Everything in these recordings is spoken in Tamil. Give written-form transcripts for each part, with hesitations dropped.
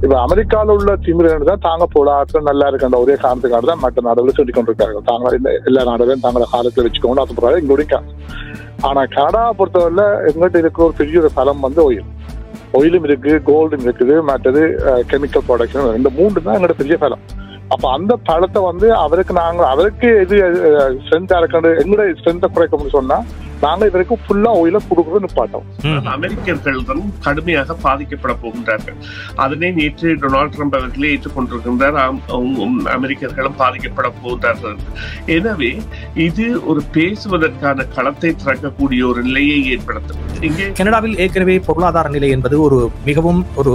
இப்ப அமெரிக்காவில் உள்ள திமிரன் தான் தாங்க போடாட்டம் நல்லா இருக்கின்ற ஒரே காரணத்துக்காக தான் மற்ற நாடுகள் சொல்லிக் கொண்டிருக்காங்க. தாங்க எல்லா நாடுகளும் தங்களை காலத்தில் வச்சுக்கோங்க ஆசைப்படுறாங்க எங்களுடைய. ஆனா கனடாவை பொறுத்தவரை எங்கிட்ட இருக்கிற ஒரு பெரிய ஒரு பலம் ஆயிலும் இருக்கு, கோல்டும் இருக்குது, மற்றது கெமிக்கல் ப்ராடக்ட்ஸ். இந்த 3 தான் எங்களோட பெரிய பலம். அப்ப அந்த பழத்தை அவருக்கு எது ஸ்ட்ரென்த்தா இருக்காது, எங்களோட ஸ்ட்ரென்த்தை குறைக்கணும்னு சொன்னா நாங்க இதற்கு ஃபுல்லா ஆயில கொடுக்கறது நிப்பாட்டோம். அமெரிக்கர்கள் தான் கடுமையாக பாதிக்கப்பட போகின்றார்கள். அதனை நேற்று டொனால்ட் ட்ரம்ப் அவர்களே ஏற்றுக்கொண்டிருக்கின்றார். அமெரிக்கர்களும் பாதிக்கப்பட போகின்றார்கள். எனவே இது ஒரு பேசுவதற்கான களத்தை திறக்கக்கூடிய ஒரு நிலையை ஏற்படுத்தும். இங்கே கனடாவில் ஏற்கனவே பொருளாதார நிலை என்பது மிகவும் ஒரு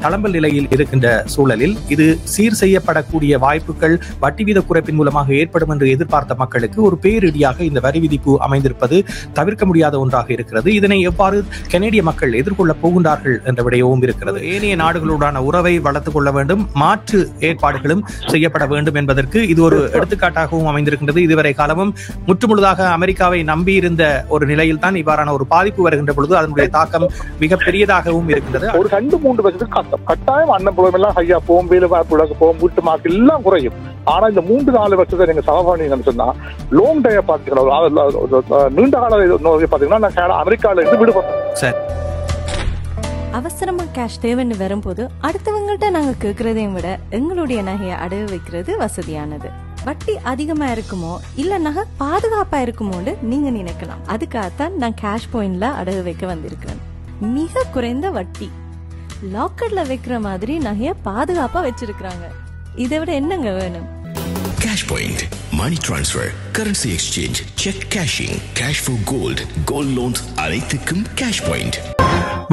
தளம்பல் நிலையில் இருக்கின்ற சூழலில் இது சீர் செய்யப்படக்கூடிய வாய்ப்புகள் வட்டி வீத குறைப்பின் மூலமாக ஏற்படும் என்று எதிர்பார்த்த மக்களுக்கு ஒரு பேரிடியாக இந்த வரி விதிப்பு அமைந்திருப்பது தவிர்க்க முடியாத ஒன்றாக இருக்கிறது. இதனை எவ்வாறு கனேடிய மக்கள் எதிர்கொள்ள போகின்றார்கள் என்ற விடயமும் இருக்கிறது. ஏனைய நாடுகளுடான உறவை வளர்த்துக் கொள்ள வேண்டும், மாற்று ஏற்பாடுகளும் செய்யப்பட வேண்டும் என்பதற்கு இது ஒரு எடுத்துக்காட்டாகவும் அமைந்திருக்கின்றது. இதுவரை காலமும் முற்றுமுழுதாக அமெரிக்காவை நம்பி இருந்த ஒரு நிலையில் தான் இவ்வாறான ஒரு பாதிப்பு வருகின்ற பொழுது அதனுடைய தாக்கம் மிக பெரியதாகவும் இருக்கின்றது. ஒரு 2-3 வருஷத்துக்கு கஷ்டம், கட்டாயம் அன்னம் எல்லாம் ஹையா போகும், வேலை வாய்ப்பு போகும், வீட்டு மார்க் எல்லாம் குறையும். ஆனா இந்த 3-4 வருஷத்தை நீங்க சமபானீங்கன்னு சொன்னா லாங் டே பாத்தீங்கன்னா, நீண்ட கால பாத்தீங்கன்னா அமெரிக்கால இருந்து விடுபட்டோம். அவசரமா கேஷ் தேவைன்னு வரும்போது அடுத்தவங்கள்ட்ட நாங்க கேட்கறதையும் விட எங்களுடைய நகையை அடகு வைக்கிறது வசதியானது. வட்டி அதிகமா இருக்குமோ இல்ல நகை பாதுகாப்பா இருக்குமோன்னு நீங்க நினைக்கலாம். அதுக்காகத்தான் நான் கேஷ் பாயிண்ட்ல அடகு வைக்க வந்திருக்கிறேன். மிக குறைந்த வட்டி, லாக்கர்ல வைக்கிற மாதிரி நகைய பாதுகாப்பா வச்சிருக்காங்க. இதை விட என்னங்க வேணும்? Cash Point, money transfer, currency exchange, check cashing, cash for gold, gold loans அனைத்துக்கும் Cash Point.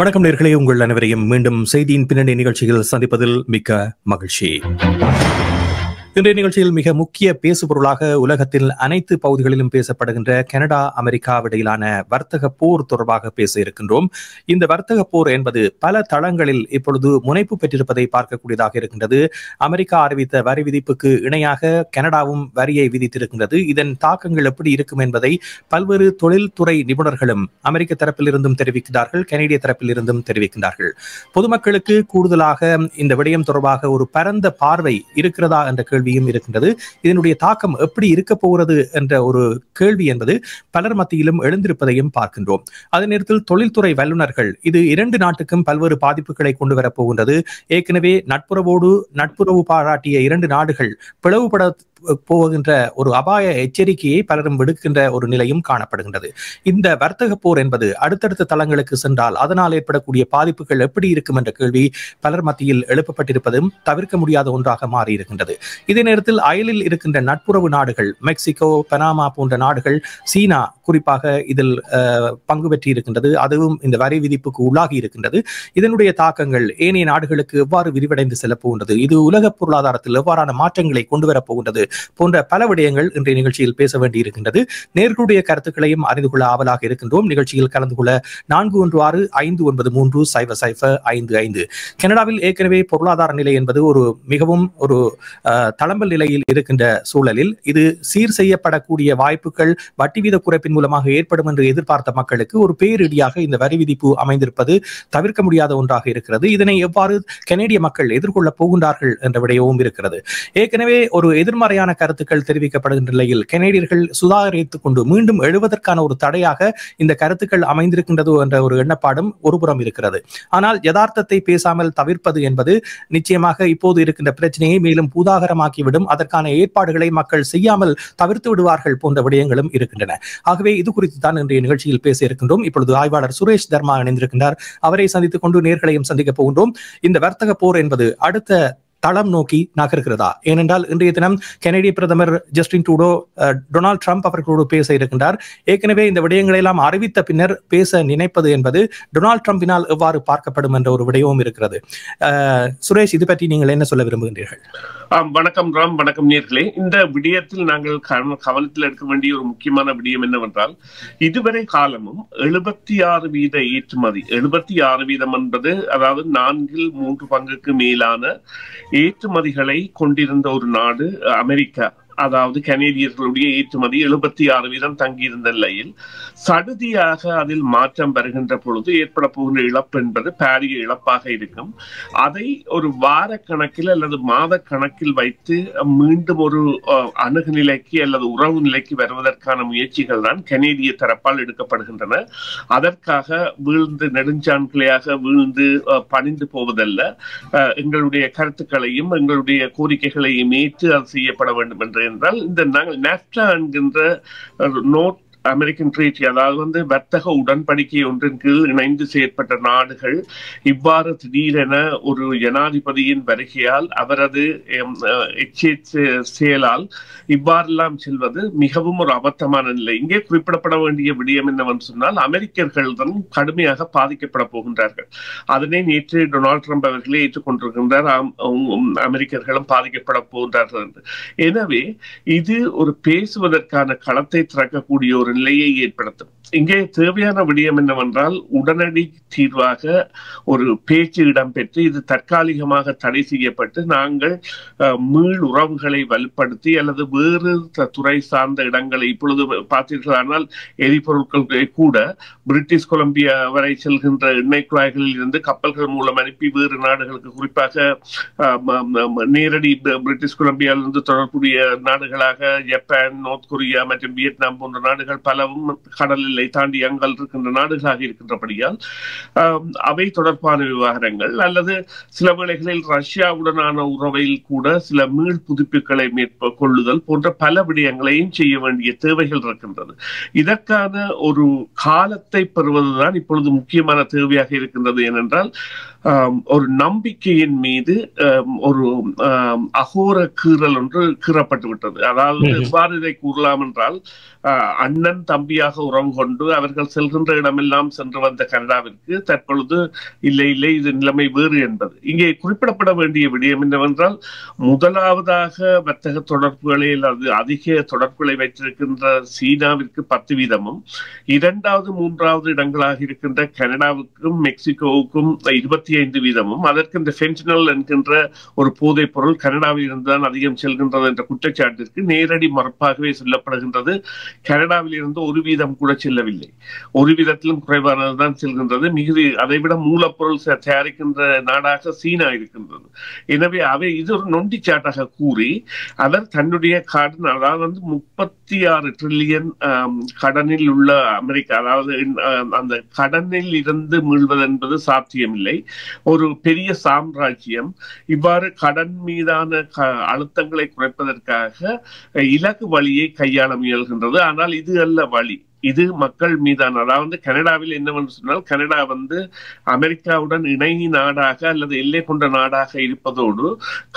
வணக்கம் நேயர்களே, உங்கள் அனைவரையும் மீண்டும் செய்தியின் பின்னணி நிகழ்ச்சியில் சந்திப்பதில் மிக்க மகிழ்ச்சி. இன்றைய நிகழ்ச்சியில் மிக முக்கிய பேசுபொருளாக உலகத்தில் அனைத்து பகுதிகளிலும் பேசப்படுகின்ற கனடா அமெரிக்கா இடையிலான வர்த்தக போர் தொடர்பாக பேச இருக்கின்றோம். இந்த வர்த்தக போர் என்பது பல தளங்களில் இப்பொழுது முனைப்பு பெற்றிருப்பதை பார்க்கக்கூடியதாக இருக்கின்றது. அமெரிக்கா அறிவித்த வரி விதிப்புக்கு இணையாக கனடாவும் வரியை விதித்திருக்கின்றது. இதன் தாக்கங்கள் எப்படி இருக்கும் என்பதை பல்வேறு தொழில்துறை நிபுணர்களும் அமெரிக்க தரப்பில் இருந்தும் தெரிவிக்கிறார்கள், கனேடிய தரப்பில் இருந்தும் தெரிவிக்கின்றார்கள். பொதுமக்களுக்கு கூடுதலாக இந்த விடயம் தொடர்பாக ஒரு பரந்த பார்வை இருக்கிறதா என்ற கேள்வியும் இருக்கின்றது. இதனுடைய தாக்கம் எப்படி இருக்க போகிறது என்ற ஒரு கேள்வி என்பது பலர் மத்தியிலும் எழுந்திருப்பதையும் பார்க்கின்றோம். அதே நேரத்தில் தொழில்துறை வல்லுநர்கள் இது 2 நாட்டுக்கும் பல்வேறு பாதிப்புகளை கொண்டு வரப் போகின்றது. ஏற்கனவே நட்புறவு பாராட்டிய 2 நாடுகள் பிளவுபட போகின்ற ஒரு அபாய எச்சரிக்கையை பலரும் விடுக்கின்ற ஒரு நிலையும் காணப்படுகின்றது. இந்த வர்த்தக போர் என்பது அடுத்தடுத்த தளங்களுக்கு சென்றால் அதனால் ஏற்படக்கூடிய பாதிப்புகள் எப்படி இருக்கும் என்ற கேள்வி பலர் மத்தியில் எழுப்பப்பட்டிருப்பதும் தவிர்க்க முடியாத ஒன்றாக மாறி இருக்கின்றது. இதே நேரத்தில் அயலில் இருக்கின்ற நட்புறவு நாடுகள் மெக்சிகோ, பனாமா போன்ற நாடுகள், சீனா குறிப்பாக இதில் பங்கு பெற்றி இருக்கின்றது. அதுவும் இந்த வரி விதிப்புக்கு உள்ளாகி இருக்கின்றது. இதனுடைய தாக்கங்கள் ஏனைய நாடுகளுக்கு எவ்வாறு விரிவடைந்து செல்ல போகின்றது, இது உலக பொருளாதாரத்தில் எவ்வாறான மாற்றங்களை கொண்டு வரப் போகின்றது போன்ற பல விடயங்கள் இன்றைய நிகழ்ச்சியில் பேச வேண்டி இருக்கின்றது. நேர்களுடைய கருத்துக்களையும் அறிந்து கொள்ள ஆவலாக இருக்கின்றோம். நிகழ்ச்சியில் கலந்து கொள்ள 4165900555. கனடாவில் ஏற்கனவே பொருளாதார நிலை என்பது மிகவும் ஒரு தளம்பல் நிலையில் இருக்கின்ற சூழலில் இது சீர் செய்யப்படக்கூடிய வாய்ப்புகள் வட்டி வீத குறைப்பின் மூலமாக ஏற்படும் என்று எதிர்பார்த்த மக்களுக்கு ஒரு பேரிடியாக இந்த வரி விதிப்பு அமைந்திருப்பது தவிர்க்க முடியாத ஒன்றாக இருக்கிறது. இதனை எவ்வாறு கனேடிய மக்கள் எதிர்கொள்ள போகின்றார்கள் என்ற விடயமும் இருக்கிறது. ஏற்கனவே ஒரு எதிர்மறையான கருத்துக்கள் தெரிவிக்கப்படுகின்ற நிலையில் கனேடியர்கள் சுதாகரித்துக் கொண்டு மீண்டும் எழுவதற்கான ஒரு தடையாக இந்த கருத்துக்கள் அமைந்திருக்கின்றது என்ற ஒரு எண்ணப்பாடும் ஒருபுறம் இருக்கிறது. ஆனால் யதார்த்தத்தை பேசாமல் தவிர்ப்பது என்பது நிச்சயமாக இப்போது இருக்கின்ற பிரச்சனையை மேலும் பூதாகரமாக்கிவிடும். அதற்கான ஏற்பாடுகளை மக்கள் செய்யாமல் தவிர்த்து விடுவார்கள் போன்ற விடயங்களும் இருக்கின்றன. ஆகவே இது குறித்து தான் இன்றைய நிகழ்ச்சியில் பேச இருக்கின்றோம். இப்பொழுது ஆய்வாளர் சுரேஷ் தர்மா இணைந்திருக்கின்றார். அவரை சந்தித்துக் கொண்டு நேர்களையும் சந்திக்க போகின்றோம். இந்த வர்த்தக போர் என்பது அடுத்த தளம் நோக்கி நகர்கிறதா? ஏனென்றால் இன்றைய தினம் கனேடிய பிரதமர் ஜஸ்டின் ட்ரூடோ டொனால்ட் ட்ரம்ப் அவர்களோடு பேச இருக்கின்றார். ஏற்கனவே இந்த விடயங்களை எல்லாம் அறிவித்த பின்னர் பேச நினைப்பது என்பது டொனால்ட் ட்ரம்பினால் எவ்வாறு பார்க்கப்படும் என்ற ஒரு விடயமும் இருக்கிறது. சுரேஷ், இது பற்றி நீங்கள் என்ன சொல்ல விரும்புகின்றீர்கள்? வணக்கம் ராம், வணக்கம் நேர்களே. இந்த விடயத்தில் நாங்கள் கவனத்தில் எடுக்க வேண்டிய ஒரு முக்கியமான விடயம் என்னவென்றால், இதுவரை காலமும் 76% ஏற்றுமதி, 76% என்பது அதாவது 4/3 பங்குக்கு மேலான ஏற்றுமதிகளை கொண்டிருந்த ஒரு நாடு அமெரிக்கா. அதாவது கனேடியர்களுடைய ஏற்றுமதி 76% தங்கியிருந்த நிலையில் சடுதியாக அதில் மாற்றம் வருகின்ற பொழுது ஏற்பட போகின்ற இழப்பு என்பது பாரிய இழப்பாக இருக்கும். அதை ஒரு வார கணக்கில் அல்லது மாத கணக்கில் வைத்து மீண்டும் ஒரு அணுகுநிலைக்கு அல்லது உறவு நிலைக்கு வருவதற்கான முயற்சிகள் தான் கனேடிய தரப்பால் எடுக்கப்படுகின்றன. அதற்காக வீழ்ந்து நெடுஞ்சான்கிளையாக வீழ்ந்து பணிந்து போவதல்ல, எங்களுடைய கருத்துக்களையும் எங்களுடைய கோரிக்கைகளையும் ஏற்று அது செய்யப்பட வேண்டும் என்று என்றால் இந்த நாங்கள் நாஃப்டா என்கின்ற நோர்த் அமெரிக்கன் ட்ரீட்டி, அதாவது வர்த்தக உடன்படிக்கை ஒன்றின் கீழ் இணைந்து செயற்பட்ட நாடுகள் இவ்வாறு திடீரென ஒரு ஜனாதிபதியின் வருகையால் அவரது செயலால் இவ்வாறெல்லாம் செல்வது மிகவும் ஒரு அபத்தமான நிலை. இங்கே குறிப்பிடப்பட வேண்டிய விடயம் என்னவென்று சொன்னால், அமெரிக்கர்கள் தான் கடுமையாக பாதிக்கப்பட போகின்றார்கள். அதனை நேற்று டொனால்ட் ட்ரம்ப் அவர்களே ஏற்றுக்கொண்டிருக்கின்றார். அமெரிக்கர்களும் பாதிக்கப்பட போகின்றார்கள் என்று. எனவே இது ஒரு பேசுவதற்கான களத்தை திறக்கக்கூடிய ஒரு நிலையை ஏற்படுத்தும். இங்கே தேவையான விடயம் என்னவென்றால், உடனடி தீர்வாக ஒரு பேச்சு இடம்பெற்று இது தற்காலிகமாக தடை செய்யப்பட்டு நாங்கள் மீள் உறவுகளை வலுப்படுத்தி அல்லது வேறு துறை சார்ந்த இடங்களை, இப்பொழுது பார்த்தீர்களானால் எரிபொருட்கள் கூட பிரிட்டிஷ் கொலம்பியா வரை செல்கின்ற எண்ணெய் குழாய்களில் இருந்து கப்பல்கள் மூலம் அனுப்பி வேறு நாடுகளுக்கு, குறிப்பாக நேரடி பிரிட்டிஷ் கொலம்பியாவிலிருந்து தொடர்புடைய நாடுகளாக ஜப்பான், நோர்த் கொரியா மற்றும் வியட்நாம் போன்ற நாடுகள் பலவும் கடலில் தாண்டி அங்கால் இருக்கின்ற நாடுகளாக இருக்கின்றபடியால் அவை தொடர்பான விவகாரங்கள் அல்லது சில வேளைகளில் ரஷ்யாவுடனான உறவில் கூட சில மீள் புதுப்பிப்புகளை மேற்கொள்ளுதல் போன்ற பல விடயங்களையும் செய்ய வேண்டிய தேவைகள் இருக்கின்றது. இதற்கான ஒரு காலத்தை பெறுவதுதான் இப்பொழுது முக்கியமான தேவையாக இருக்கின்றது. ஏனென்றால் ஒரு நம்பிக்கையின் மீது ஒரு அகோர கீறல் ஒன்று கீறப்பட்டு விட்டது. அதாவது எவ்வாறு இதை கூறலாம் என்றால், அண்ணன் தம்பியாக உறவு கொண்டு அவர்கள் செல்கின்ற இடமெல்லாம் சென்று வந்த கனடாவிற்கு தற்பொழுது இல்லை இல்லை இது நிலைமை வேறு என்பது. இங்கே குறிப்பிடப்பட வேண்டிய விடயம் என்னவென்றால், முதலாவதாக வர்த்தக தொடர்புகளை அல்லது அதிக தொடர்புகளை வைத்திருக்கின்ற சீனாவிற்கு 10%, இரண்டாவது மூன்றாவது இடங்களாக இருக்கின்ற கனடாவுக்கும் மெக்சிகோவுக்கும் 25%, அதற்கு இந்த ஃபென்டனல் என்கின்ற ஒரு போதைப் பொருள் கனடாவில் இருந்துதான் அதிகம் செல்கின்றது என்ற குற்றச்சாட்டிற்கு நேரடி மறுப்பாகவே சொல்லப்படுகின்றது. கனடாவில் இருந்து 1% கூட செல்லவில்லை, 1%லும் குறைவானதுதான் செல்கின்றது. மிகுதி அதைவிட மூலப்பொருள் தயாரிக்கின்ற நாடாக சீனா இருக்கின்றது. எனவே அவை இது ஒரு நொண்டிச்சாட்டாக கூறி அவர் தன்னுடைய கடன், அதாவது 36 ட்ரில்லியன் கடனில் உள்ள அமெரிக்கா, அதாவது அந்த கடனில் இருந்து மீள்வது என்பது சாத்தியமில்லை. ஒரு பெரிய சாம்ராஜ்யம் இவ்வாறு கடன் மீதான அழுத்தங்களை குறைப்பதற்காக இலக்கு வழியை கையாள முயல்கின்றது. ஆனால் இது அல்ல வழி, இது மக்கள் மீதான, அதாவது கனடாவில் என்னவென்று சொன்னால், கனடா அமெரிக்காவுடன் இணை நாடாக அல்லது எல்லை கொண்ட நாடாக இருப்பதோடு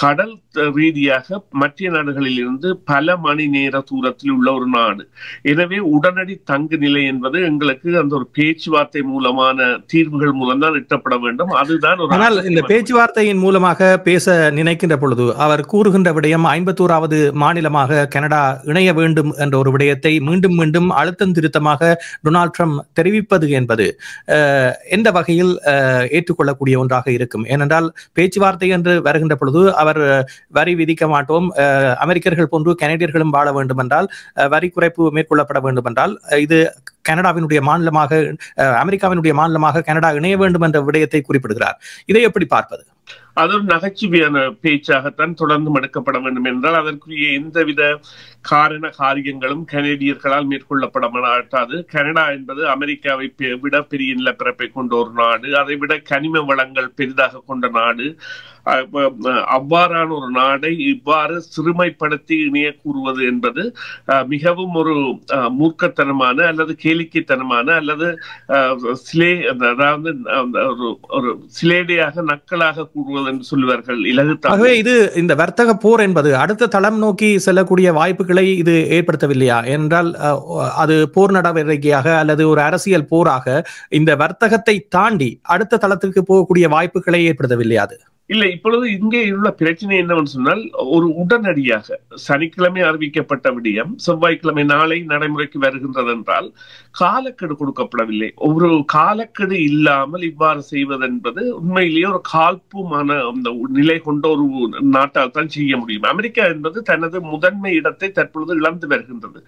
கடல் ரீதியாக மற்ற நாடுகளில் இருந்து பல மணி நேர தூரத்தில் உள்ள ஒரு நாடு. எனவே உடனடி தங்கு நிலை என்பது எங்களுக்கு அந்த ஒரு பேச்சுவார்த்தை மூலமான தீர்வுகள் மூலம் தான் எட்டப்பட வேண்டும். அதுதான் ஒரு. ஆனால் இந்த பேச்சுவார்த்தையின் மூலமாக பேச நினைக்கின்ற பொழுது அவர் கூறுகின்ற விடயம் 51வது மாநிலமாக கனடா இணைய வேண்டும் என்ற ஒரு விடயத்தை மீண்டும் மீண்டும் அழுத்தம் திருத்தமாக டொனால்ட் ட்ரம்ப் தெரிவிப்பது என்பது எந்த வகையில் ஏற்றுக்கொள்ளக்கூடிய ஒன்றாக இருக்கும்? ஏனென்றால் பேச்சுவார்த்தை என்று வருகின்ற பொழுது அவர் வரி விதிக்க மாட்டோம், அமெரிக்கர்கள் போன்று கனடியர்களும் வாழ வேண்டும் என்றால் வரி குறைப்பு மேற்கொள்ளப்பட வேண்டும் என்றால் இது கனடாவினுடைய மாநிலமாக, அமெரிக்காவினுடைய மாநிலமாக கனடா இணைய வேண்டும் என்ற விடயத்தை குறிப்பிடுகிறார். இதை எப்படி பார்ப்பது? அது ஒரு நகைச்சுவையான பேச்சாகத்தான் தொடர்ந்து எடுக்கப்பட வேண்டும் என்றால் அதற்குரிய எந்தவித காரியங்களும் கனேடியர்களால் மேற்கொள்ளப்பட மாட்டாது. கனடா என்பது அமெரிக்காவை விட பெரிய நிலப்பரப்பை கொண்ட ஒரு நாடு, அதை விட கனிம வளங்கள் பெரிதாக கொண்ட நாடு. அவ்வாறான ஒரு நாடை இவ்வாறு சிறுமைப்படுத்தி இணைய கூறுவது என்பது மிகவும் ஒரு மூர்க்கத்தனமான அல்லது கேளிக்கைத்தனமான அல்லது அதாவது ஒரு சிலேடையாக நக்கலாக கூறுவது என்று சொல்லுவார்கள் இலகுத்தாக. இது இந்த வர்த்தக போர் என்பது அடுத்த தளம் நோக்கி செல்லக்கூடிய வாய்ப்புகளை இது ஏற்படுத்தவில்லையா? என்றால் அது போர் நடவடிக்கையாக அல்லது ஒரு அரசியல் போராக இந்த வர்த்தகத்தை தாண்டி அடுத்த தளத்திற்கு போகக்கூடிய வாய்ப்புகளை ஏற்படுத்தவில்லையா? அது இல்லை, இப்பொழுது இங்கே உள்ள பிரச்சனை என்னவென்று சொன்னால், ஒரு உடனடியாக சனிக்கிழமை அறிவிக்கப்பட்ட விடயம் செவ்வாய்க்கிழமை நாளை நடைமுறைக்கு வருகின்றது என்றால் காலக்கெடு கொடுக்கப்படவில்லை. ஒரு காலக்கெடு இல்லாமல் இவ்வாறு செய்வது என்பது உண்மையிலேயே ஒரு காழ்ப்புமான அந்த நிலை கொண்ட ஒரு நாட்டால் தான் செய்ய முடியும். அமெரிக்கா என்பது தனது முதன்மை இடத்தை தற்பொழுது இழந்து வருகின்றது.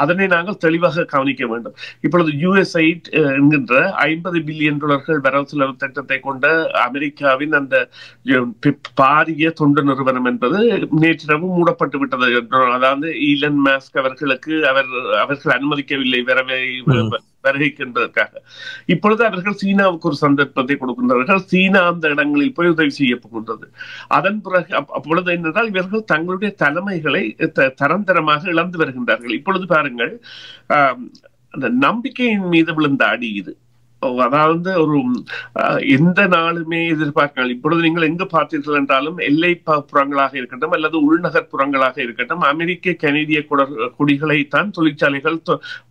அதனை நாங்கள் தெளிவாக கவனிக்க வேண்டும். இப்பொழுது USAID என்கின்ற $50 பில்லியன் வரவு செலவு திட்டத்தை கொண்ட அமெரிக்காவின் அந்த பாரிய தொண்டு நிறுவனம் என்பது நேற்றிரவு மூடப்பட்டு விட்டது. அதாவது ஈலன் மாஸ்க் அவர்களுக்கு அவர்கள் அனுமதிக்கவில்லை வருகைக்கு என்பதற்காக. இப்பொழுது அவர்கள் சீனாவுக்கு ஒரு சந்தர்ப்பத்தை கொடுக்கின்றார்கள். சீனா அந்த இடங்களில் போய் உதவி செய்ய போகின்றது. அதன் பிறகு அப்பொழுது என்னென்றால் இவர்கள் தங்களுடைய தலைமைகளை தரந்தரமாக இழந்து வருகின்றார்கள். இப்பொழுது பாருங்கள், அந்த நம்பிக்கையின் மீது விழுந்த அடி இது. அதாவது ஒரு எந்த நாளுமே எதிர்பார்க்கலாம். இப்பொழுது நீங்கள் எங்கு பார்த்தீர்கள் என்றாலும் எல்லை புறங்களாக இருக்கட்டும் அல்லது உள்நகர் புறங்களாக இருக்கட்டும் அமெரிக்க கனேடிய கொடிகளை தான் தொழிற்சாலைகள்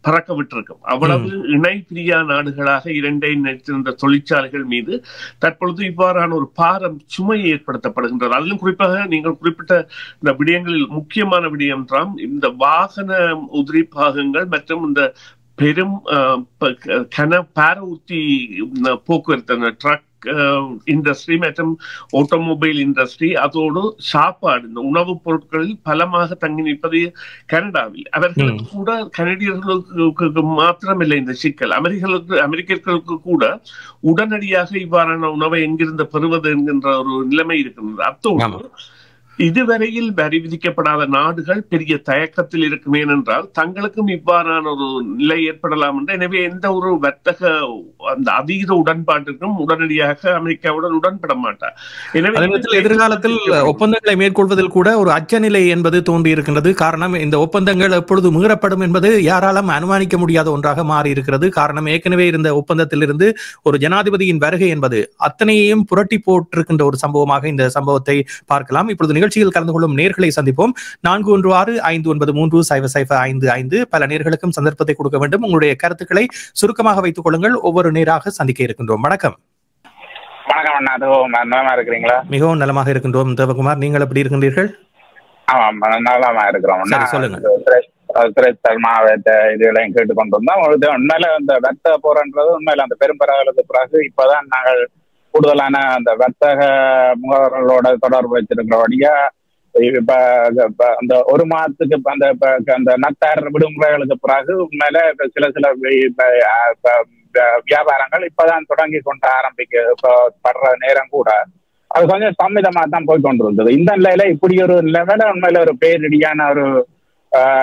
பறக்க விட்டிருக்கும். அவ்வளவு இணை பிரியா நாடுகளாக இரண்டை நினைத்திருந்த தொழிற்சாலைகள் மீது தற்பொழுது இவ்வாறான ஒரு பாரம் சுமை ஏற்படுத்தப்படுகின்றது. அதிலும் குறிப்பாக நீங்கள் குறிப்பிட்ட இந்த விடயங்களில் முக்கியமான விடயம் தான் இந்த வாகன உதிரி பாகங்கள் மற்றும் இந்த பெரும் பார ஊர்தி போக்குவரத்து ட்ரக் இண்டஸ்ட்ரி மற்றும் ஆட்டோமொபைல் இண்டஸ்ட்ரி, அதோடு சாப்பாடு இந்த உணவுப் பொருட்களில் பலமாக தங்கி நிற்பது கனடாவில். அவர்களுக்கு கூட கனடியர்களுக்கு மாத்திரமில்லை இந்த சிக்கல், அமெரிக்கர்களுக்கு கூட உடனடியாக இவ்வாறான உணவை எங்கிருந்து பெறுவது என்கின்ற ஒரு நிலைமை இருக்கின்றது. அத்தோடு இதுவரையில் வரி விதிக்கப்படாத நாடுகள் பெரிய தயக்கத்தில் இருக்கும். ஏனென்றால் தங்களுக்கும் இவ்வாறான ஒரு நிலை ஏற்படலாம் என்று. எனவே எந்த ஒரு வர்த்தக அந்த அதீத உடன்பாட்டிற்கும் உடனடியாக அமெரிக்காவுடன் உடன்பட மாட்டார். எனவே எதிர்காலத்தில் ஒப்பந்தங்களை மேற்கொள்வதில் கூட ஒரு அச்சநிலை என்பது தோன்றி இருக்கின்றது. காரணம், இந்த ஒப்பந்தங்கள் எப்பொழுது மீறப்படும் என்பது யாராலும் அனுமானிக்க முடியாத ஒன்றாக மாறி இருக்கிறது. காரணம், ஏற்கனவே இருந்த ஒப்பந்தத்திலிருந்து ஒரு ஜனாதிபதியின் வருகை என்பது அத்தனையையும் புரட்டி போட்டிருக்கின்ற ஒரு சம்பவமாக இந்த சம்பவத்தை பார்க்கலாம். இப்பொழுது நிகழ்ச்சியில் கலந்து கொள்ளும் நேர்களை சந்திப்போம். 4165930055. பல நேர்களுக்கும் சந்தர்ப்பத்தை கொடுக்க வேண்டும். உங்களுடைய கருத்துக்களை சுருக்கமாக வைத்துக் கொள்ளுங்கள். ஒவ்வொரு நேராக சந்திக்க இருக்கின்றோம். வணக்கம். வணக்கம் அண்ணா, நலமா இருக்கிறீங்களா? மிகவும் நலமாக இருக்கின்றோம். தேவகுமார், நீங்கள் எப்படி இருக்கின்றீர்கள்? ஆமா, நலமா இருக்கிறோம். சொல்லுங்க. இதுகளையும் கேட்டு கொண்டு வந்தோம். உண்மையில இந்த வர்த்தக போறன்றது உண்மையில அந்த பெரும்பரவலுக்கு பிறகு இப்பதான் நாங்கள் கூடுதலான அந்த வர்த்தக முகவர்களோட தொடர்பு வச்சிருக்கிறபடியா இப்ப அந்த ஒரு மாதத்துக்கு அந்த நத்தார் விடுமுறைகளுக்கு பிறகு உண்மையில சில வியாபாரங்கள் இப்பதான் தொடங்கி கொண்டு படுற நேரம் கூட அது கொஞ்சம் சம்மிதமா தான் போய் கொண்டு இருந்தது. இந்த நிலையில இப்படி ஒரு லெவல உண்மையில ஒரு பேரிடியான ஒரு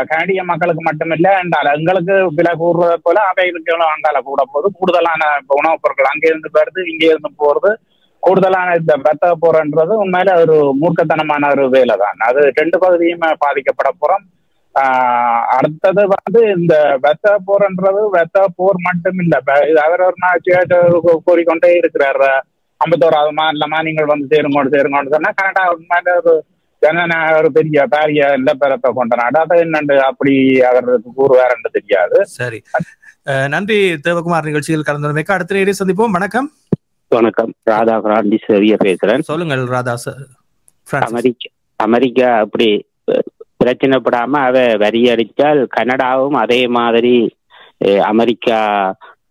கனடிய மக்களுக்கு மட்டுமில்லை என்றால் எங்களுக்கு விலை கூடுறத போல அவைகளுக்கு அங்கால கூட போகுது. கூடுதலான உணவுப் பொருட்கள் அங்கே இருந்து வருது, இங்கே இருந்து போறது. கூடுதலான இந்த வர்த்தக போறன்றது உண்மையில ஒரு மூர்க்கத்தனமான ஒரு வேலை தான். அது ரெண்டு பகுதியுமே பாதிக்கப்பட போறோம். அடுத்தது இந்த வர்த்தக போர்ன்றது வர்த்தக போர் மட்டும் இல்லை. அவர் ஒரு நாள் கூறிக்கொண்டே இருக்கிறார், 51வது மாநிலமா நீங்கள் வந்து சேருங்கன்னு சொன்னா கனடா உண்மையில ஒரு ஒரு பெரிய பாரிய நிலப்பரப்பை கொண்ட நாடு. அதை என்னண்டு அப்படி அவருக்கு கூறுவாருன்னு தெரியாது. சரி, நன்றி தேவகுமார். நிகழ்ச்சியில் கலந்துரைக்க அடுத்த நேரே சந்திப்போம். வணக்கம். வணக்கம், ராதா பிரான்சிஸ் பேசுறேன். சொல்லுங்கள் ராதா. அமெரிக்கா அப்படி பிரச்சனைப்படாம அவ வரி அடித்தால் கனடாவும் அதே மாதிரி அமெரிக்கா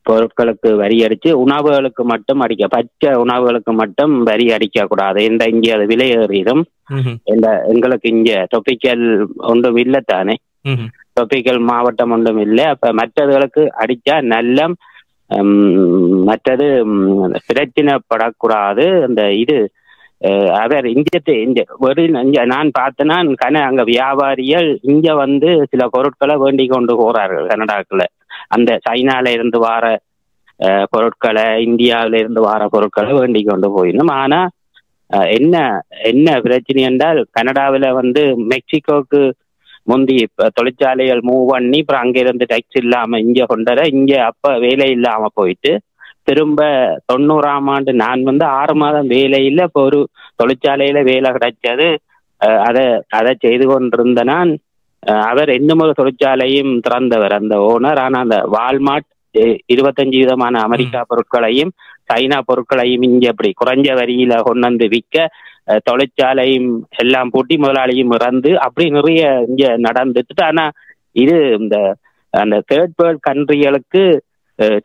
பொருட்களுக்கு வரி அடிச்சு உணவுகளுக்கு மட்டும் பச்சை உணவுகளுக்கு மட்டும் வரி அடிக்க கூடாது. இங்கே அது விலை ஏறிடும். எங்களுக்கு இங்க டொபிக்கல் ஒன்றும் இல்லைத்தானே, டொபிக்கல் மாவட்டம் ஒன்றும் இல்லை. அப்ப மற்றதுகளுக்கு அடிச்சா நல்ல மற்றது பிரச்சனைப்படக்கூடாது. அந்த இது அவர் இங்க நான் பார்த்தேன்னா அங்க வியாபாரிகள் இங்க வந்து சில பொருட்களை வேண்டிக் கொண்டு போறார்கள் கனடாக்குள்ள. அந்த சைனால இருந்து வார பொருட்களை, இந்தியாவில இருந்து வார பொருட்களை வேண்டிக் கொண்டு போயிடணும். ஆனா என்ன பிரச்சனை என்றால் கனடாவில வந்து மெக்சிகோக்கு முந்தி தொழிற்சாலைகள் மூவ் பண்ணி அப்புறம் அங்கிருந்து டேக்ஸ் இல்லாம இங்க கொண்டற இங்க அப்ப வேலை இல்லாம போயிட்டு திரும்ப 90ஆம் ஆண்டு நான் வந்து 6 மாதம் வேலையில இப்போ ஒரு தொழிற்சாலையில வேலை கிடைச்சது. அதை செய்து கொண்டிருந்த நான் அவர் இன்னும் ஒரு தொழிற்சாலையும் திறந்தவர் அந்த ஓனர். ஆனா அந்த வால்மார்ட் 25 விதமான அமெரிக்கா பொருட்களையும் சைனா பொருட்களையும் இங்க அப்படி குறைஞ்ச வரியில கொண்டு வந்து விற்க தொழிற்சாலையும் எல்லாம் பூட்டி முதலாளியும் இறந்து அப்படி நிறைய இங்க நடந்துட்டு. ஆனா இது இந்த அந்த தேர்ட் வேர்ல்ட் கண்ட்ரிகளுக்கு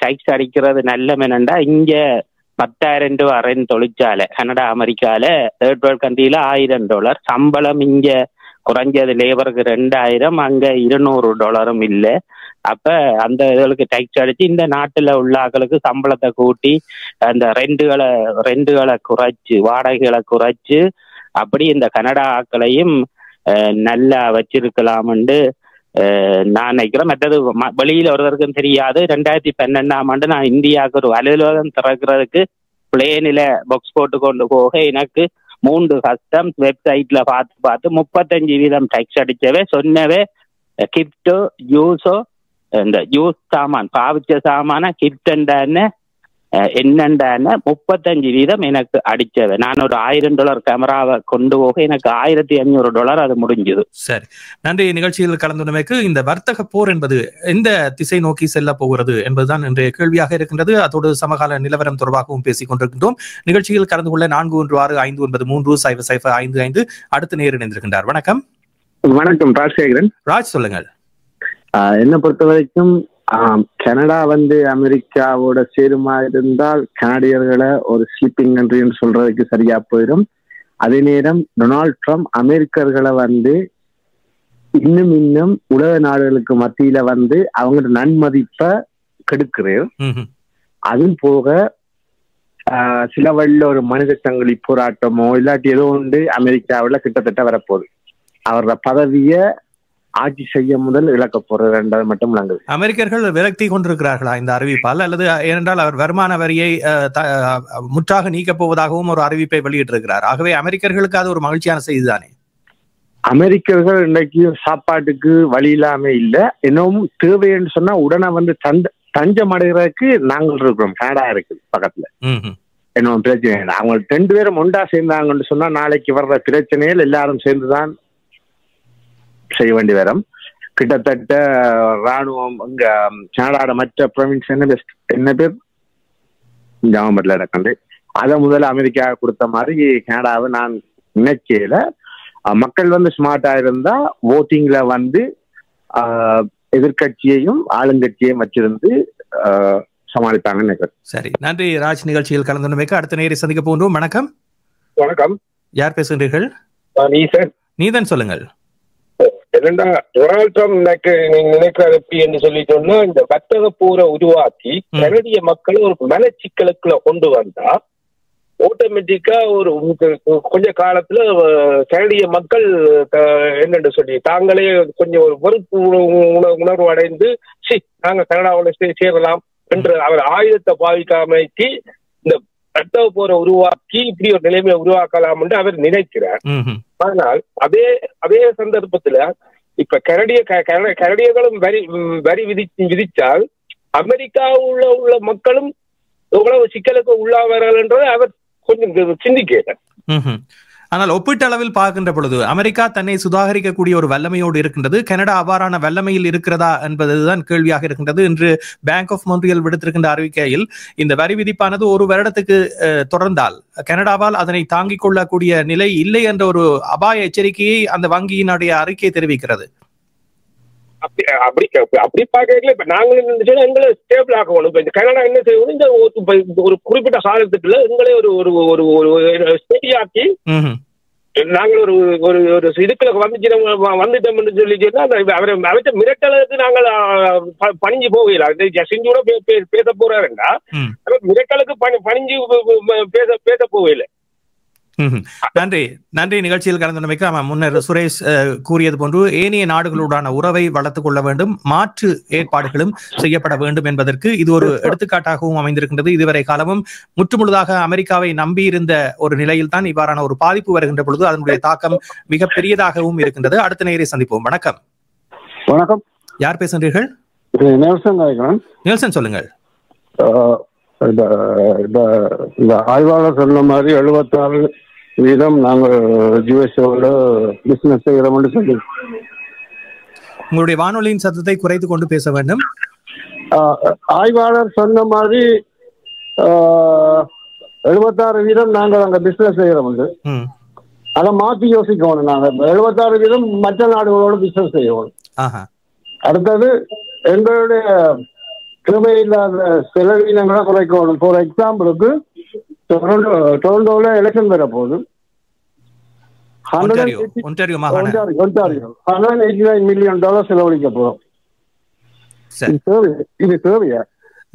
டாக்ஸ் அடிக்கிறது நல்லமெனண்டா இங்க $10,000 தொழிற்சாலை கனடா அமெரிக்கால தேர்ட் வேர்ல்ட் கண்ட்ரியில $1,000 சம்பளம் இங்க குறைஞ்சது லேபருக்கு 2,000 அங்க $200 இல்லை. அப்ப அந்த இதுகளுக்கு டாக்ஸ் அடிச்சு இந்த நாட்டுல உள்ள ஆட்களுக்கு சம்பளத்தை கூட்டி அந்த ரெண்டுகளை குறைச்சு வாடகைகளை குறைச்சு அப்படி இந்த கனடா ஆட்களையும் நல்லா வச்சிருக்கலாம்னு நான் நினைக்கிறேன். மற்றது வெளியில ஒருவருக்கும் தெரியாது. 2012 நான் இந்தியாவுக்கு ஒரு அலுவலகம் திறக்கிறதுக்கு பிளேனில பாக்ஸ் போட்டு கொண்டு போக எனக்கு 3 கஸ்டம்ஸ் வெப்சைட்ல பார்த்து 35% டாக்ஸ் அடிச்சவே சொன்னவே கிப்டோ யூஸோ இந்த யூஸ் சாமான் பாவிச்ச சாமான கிப்டண்டான என்னண்டான 35% எனக்கு அடிச்சவை. நான் ஒரு $1,000 கேமராவை கொண்டு போக எனக்கு $1,500 அது முடிஞ்சது. சரி, நன்றி. நிகழ்ச்சியில் கலந்துள்ளமைக்கு இந்த வர்த்தக போர் என்பது எந்த திசை நோக்கி செல்ல போகிறது என்பதுதான் இன்றைய கேள்வியாக இருக்கின்றது. அதோடு சமகால நிலவரம் தொடர்பாகவும் பேசிக் கொண்டிருக்கின்றோம். நிகழ்ச்சியில் கலந்து கொள்ள 4165930055 அடுத்த நேர் இணைந்திருக்கின்றார். வணக்கம். வணக்கம், ராஜசேகரன். ராஜ், சொல்லுங்கள். என்னை பொறுத்த வரைக்கும் கனடா அமெரிக்காவோட சேருமா இருந்தால் கனடியர்களை ஒரு ஸ்லீப்பிங் கண்ட்ரின்னு சொல்றதுக்கு சரியா போயிடும். அதே நேரம் டொனால்ட் ட்ரம்ப் அமெரிக்கர்களை இன்னும் உலக நாடுகளுக்கு மத்தியில அவங்களோட நன்மதிப்பை கெடுக்கிறார். அதுவும் போக சில வழியில ஒரு மனித சங்கிலி போராட்டமோ இல்லாட்டி ஏதோ ஒன்று அமெரிக்காவில் கிட்டத்தட்ட வரப்போகுது. அவரோட பதவிய ஆட்சி செய்ய முதல் இழக்க போறது என்றது மட்டும் விளங்குது. அமெரிக்கர்கள் விரக்தி கொண்டிருக்கிறார்களா இந்த அறிவிப்பால்? அல்லது ஏனென்றால் அவர் வருமான வரியை முற்றாக நீக்கப் போவதாகவும் ஒரு அறிவிப்பை வெளியிட்டிருக்கிறார். ஆகவே அமெரிக்கர்களுக்கு அது ஒரு மகிழ்ச்சியான செய்திதானே? அமெரிக்கர்கள் இன்றைக்கு சாப்பாட்டுக்கு வழி இல்லாம இல்லை. இன்னும் தேவைன்னு சொன்னா உடனே தஞ்சம் அடைகிறதுக்கு நாங்கள் இருக்கிறோம். கனடா இருக்கு பக்கத்துல. இன்னும் பிரச்சனை இல்லை. அவங்க 2 பேரும் ஒன்றா சேர்ந்தாங்கன்னு சொன்னா நாளைக்கு வர்ற பிரச்சனைகள் எல்லாரும் சேர்ந்துதான் செய்ய வேண்டி வரும். கிட்டத்தட்ட ராணுவம் இங்க கனடாட மற்ற ப்ரொவின்ஸ் என்ன பேர் ஜாமபட்ல நடக்கண்டு அதை முதல்ல அமெரிக்கா கொடுத்த மாதிரி கனடாவை நான் நினைக்கல. மக்கள் ஸ்மார்ட்டா இருந்தா ஓட்டிங்ல எதிர்கட்சியையும் ஆளுங்கட்சியையும் வச்சிருந்து சமாளித்தாங்கன்னு நினைக்கிறேன். சரி, நன்றி ராஜ். நிகழ்ச்சியில் கலந்துமைக்கு அடுத்த நேரை சந்திக்க போன்றோம். வணக்கம். வணக்கம். யார் பேசுகிறீர்கள்? நீதன். சொல்லுங்கள். என்னண்டா டொனால்ட் ட்ரம்ப் நினைக்கிறார் எப்படி என்று சொல்லி சொன்னா, இந்த வர்த்தக போரை உருவாக்கி கனடிய மக்களை ஒரு மனச்சிக்கலுக்குள்ள கொண்டு வந்தா ஆட்டோமேட்டிக்கா ஒரு கொஞ்ச காலத்துல கனடிய மக்கள் என்னன்னு சொல்லி தாங்களே கொஞ்சம் ஒரு வெறுப்பு உணர்வு அடைந்து நாங்க கனடாவோட சேரலாம் என்று அவர் ஆயுதத்தை பாவிக்காமைக்கு இந்த வர்த்தக போரை உருவாக்கி இப்படி ஒரு நிலைமையை உருவாக்கலாம் என்று அவர் நினைக்கிறார். ஆனால் அதே சந்தர்ப்பத்துல இப்ப கனடியர்களும் வரி விதிச்சால் அமெரிக்காவுல உள்ள மக்களும் எவ்வளவு சிக்கலுக்கு உள்ளாவார்கள் என்றதை அவர் கொஞ்சம் சிந்திக்கிறார். ஆனால் ஒப்பீட்டளவில் பார்க்கின்ற பொழுது அமெரிக்கா தன்னை சுதாகரிக்கக்கூடிய ஒரு வல்லமையோடு இருக்கின்றது. கனடா அவ்வாறான வல்லமையில் இருக்கிறதா என்பதுதான் கேள்வியாக இருக்கின்றது. இன்று பேங்க் ஆஃப் மொன்ட்ரியல் விடுத்திருக்கின்ற அறிவிக்கையில் இந்த வரி விதிப்பானது 1 வருடத்துக்கு தொடர்ந்தால் கனடாவால் அதனை தாங்கிக் கொள்ளக்கூடிய நிலை இல்லை என்ற ஒரு அபாய எச்சரிக்கையை அந்த வங்கியினுடைய அறிக்கை தெரிவிக்கிறது. அப்படி பாக்கல இப்ப நாங்க எங்களை ஸ்டேபிள் ஆக்கணும். இப்ப இந்த கனடா என்ன செய்யணும், இந்த ஒரு குறிப்பிட்ட காலத்துக்குள்ள எங்களை ஒரு ஸ்டேடியாக்கி நாங்கள் ஒரு இதுக்குள்ள வந்துட்டோம்னு சொல்லி சொன்னா அவரை மிரட்டலுக்கு நாங்கள் பணிஞ்சு போகலாம். ஜசிஞ்சோட பேச போறாருன்னா மிரட்டலுக்கு பணிஞ்சு பேச போகல. நன்றி. நிகழ்ச்சியில் கலந்துள்ளமைக்கு முன்னர் சுரேஷ் கூறியது போன்று ஏனைய நாடுகளுடான உறவை வளர்த்துக் கொள்ள வேண்டும், மாற்று ஏற்பாடுகளும் செய்யப்பட வேண்டும் என்பதற்கு இது ஒரு எடுத்துக்காட்டாகவும் அமைந்திருக்கின்றது. இதுவரை காலமும் முற்றுமுழுதாக அமெரிக்காவை நம்பியிருந்த ஒரு நிலையில் தான் இவ்வாறான ஒரு பாதிப்பு வருகின்ற பொழுது அதனுடைய தாக்கம் மிக பெரியதாகவும் இருக்கின்றது. அடுத்த நேரை சந்திப்போம். வணக்கம். வணக்கம். யார் பேசுகிறீர்கள்? நெல்சன், சொல்லுங்கள். இந்த ஆய்வாளர் சொன்ன மாதிரி 76% நாங்கள் யுஎஸ்ஓட பிசினஸ் செய்கிறோம்னு சொல்லி உங்களுடைய வானொலியின் சத்தத்தை குறைத்து கொண்டு பேச வேண்டும். ஆய்வாளர் சொன்ன மாதிரி 76 வீதம் நாங்கள் அங்க பிசினஸ் செய்யறோம் வந்து அதை மாத்தி யோசிக்கணும். நாங்க 76 வீதம் மற்ற நாடுகளோட பிசினஸ் செய்யணும். அடுத்தது எங்களுடைய தேவையில்லாத செலவினங்களை குறைக்கணும். ஃபார் எக்ஸாம்பிளுக்கு டொரண்டோல எலெக்ஷன் வர போகுது. $189 மில்லியன் செலவழிக்க போறோம். இது தேவையா?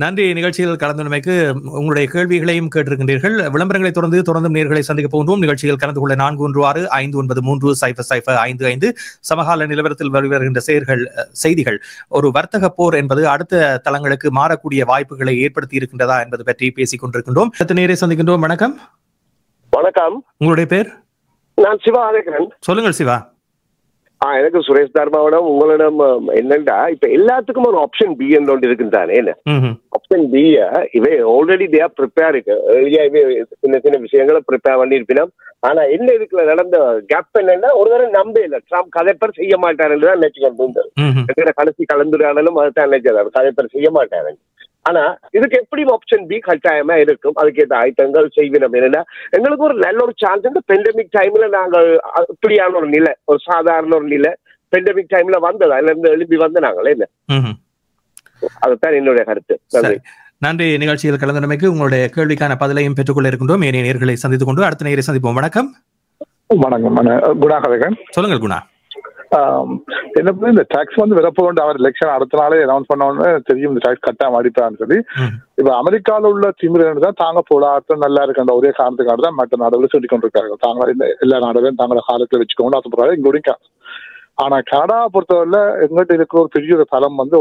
நன்றி. நிகழ்ச்சியில் கலந்துமைக்கு உங்களுடைய கேள்விகளையும் கேட்டிருக்கின்றீர்கள். விளம்பரங்களை தொடர்ந்து நேர்களை சந்திக்க போன்றோம். நிகழ்ச்சியில் கலந்து கொள்ள 416-593-0055 சமகால நிலவரத்தில் வருகின்ற செய்திகள் ஒரு வர்த்தக போர் என்பது அடுத்த தளங்களுக்கு மாறக்கூடிய வாய்ப்புகளை ஏற்படுத்தி இருக்கின்றதா என்பது பற்றி பேசிக் கொண்டிருக்கின்றோம். அடுத்த நேரை சந்திக்கின்றோம். வணக்கம். வணக்கம். உங்களுடைய பேர்? நான் சிவா அழைக்கிறேன். சொல்லுங்கள் சிவா. எனக்கு சுரேஷ் தர்மாவிடம் உங்களிடம் என்னண்டா இப்ப எல்லாத்துக்கும் ஒரு ஆப்ஷன் பி என்று ஒன்று இருக்குதானே? ஆப்ஷன் பி இவை ஆல்ரெடி தே ஆர் ப்ரிப்பேர் சின்ன சின்ன விஷயங்களை ப்ரிப்பேர் பண்ணிருப்பினோம். ஆனா என்ன இதுக்குள்ள நடந்த கேப் என்னன்னா ஒரு தடவை நம்ப இல்லை ட்ரம்ப் கதைப்பர் செய்ய மாட்டாருன்னு தான் நினைச்சுக்கொண்டு கடைசி கலந்துரையாடலும் அதுதான் நினைச்சாரு கதைப்பர் செய்ய மாட்டாரு. ஆனா இதுக்கு எப்படி ஆப்ஷன் பி கட்டாயமா இருக்கும். அதுக்கேற்ற ஆயத்தங்கள் செய்வினோம். என்னன்னா எங்களுக்கு ஒரு நல்ல ஒரு சான்ஸ் இந்த பெண்டமிக் டைம்ல நாங்கள் இப்படியான ஒரு நிலை ஒரு சாதாரண ஒரு நிலை பெண்டமிக் டைம்ல வந்தது அதுல இருந்து எழுப்பி வந்து நாங்களே இல்லை. அதுதான் என்னுடைய கருத்து. நன்றி. நிகழ்ச்சியில் கலந்துரைமைக்கு உங்களுடைய கேள்விக்கான பதிலையும் பெற்றுக்கொள்ள இருக்கின்றோம். ஏனைய நேர்களை சந்தித்துக் கொண்டு அடுத்த நேரை சந்திப்போம். வணக்கம். வணக்கம். சொல்லுங்கள் குணா. என்ன இந்த டாக்ஸ் வந்து வரப்போன்ற அவர் எலெக்ஷன் அடுத்த நாளே அனௌன்ஸ் பண்ணோன்னு தெரியும் இந்த டாக்ஸ் கட்டாயம் அடிப்பான்னு சொல்லி. இப்ப அமெரிக்காவில் உள்ள திமிரன் தான் தாங்க போடாட்டம் நல்லா இருக்கின்ற ஒரே காரணத்துக்காக தான் மற்ற நாடுகளை சொல்லிக் கொண்டிருக்காங்க. தாங்க எல்லா நாடுகளையும் தாங்கள காலத்துல வச்சுக்கோங்க அது இங்கோடையும். ஆனா கனடா பொறுத்தவரை எங்கிட்ட இருக்கிற ஒரு பெரிய ஒரு தளம் வந்து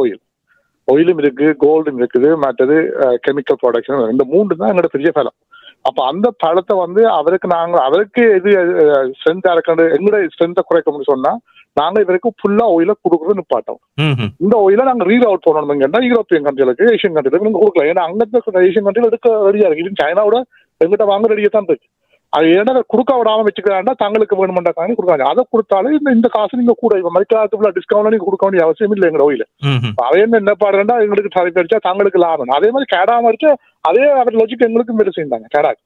ஒயிலும் இருக்கு, கோல்டும் இருக்குது, மற்றது கெமிக்கல் ப்ரொடக்ஷன். இந்த 3 தான் எங்களோட பெரிய பலம். அப்ப அந்த பழத்தை வந்து அவருக்கு எது ஸ்ட்ரென்த்தா இருக்காது எங்களோட ஸ்ட்ரென்த்தை குறைக்க சொன்னா நாங்க இவருக்கு ஃபுல்லா ஒயில கொடுக்குறது நிப்பாட்டோம். இந்த ஒயில நாங்க ரீல் அவுட் பண்ணணும். யூரோப்பியன் கண்ட்ரிகளுக்கு ஏசியன் கண்ட்ரிகளுக்கு நீங்க கொடுக்கலாம். ஏன்னா அங்க ஏசியன் கண்ட்ரிகள் எடுக்க ரெடியா இருக்கு. இது சைனாவோட எங்கிட்ட வாங்க ரெடியா தான் இருக்கு. அது ஏன்னா கொடுக்க விடாம வச்சுக்கிறாண்டா தங்களுக்கு வேணுமெண்டாங்க கொடுக்காங்க. அதை கொடுத்தாலும் இந்த காசு நீங்க கூட இப்ப மதிக்காலத்துக்குள்ள டிஸ்கவுண்ட் நீங்க கொடுக்க வேண்டிய அவசியம் இல்லை எங்க ஒயில. அதே என்ன பாடுறா எங்களுக்கு தரப்பு அடிச்சா தங்களுக்கு லாபம். அதே மாதிரி கேடா மறிச்சா அதே அவர் லாஜிக் எங்களுக்கும் வேலை செய்தாங்க கேடாக்கு.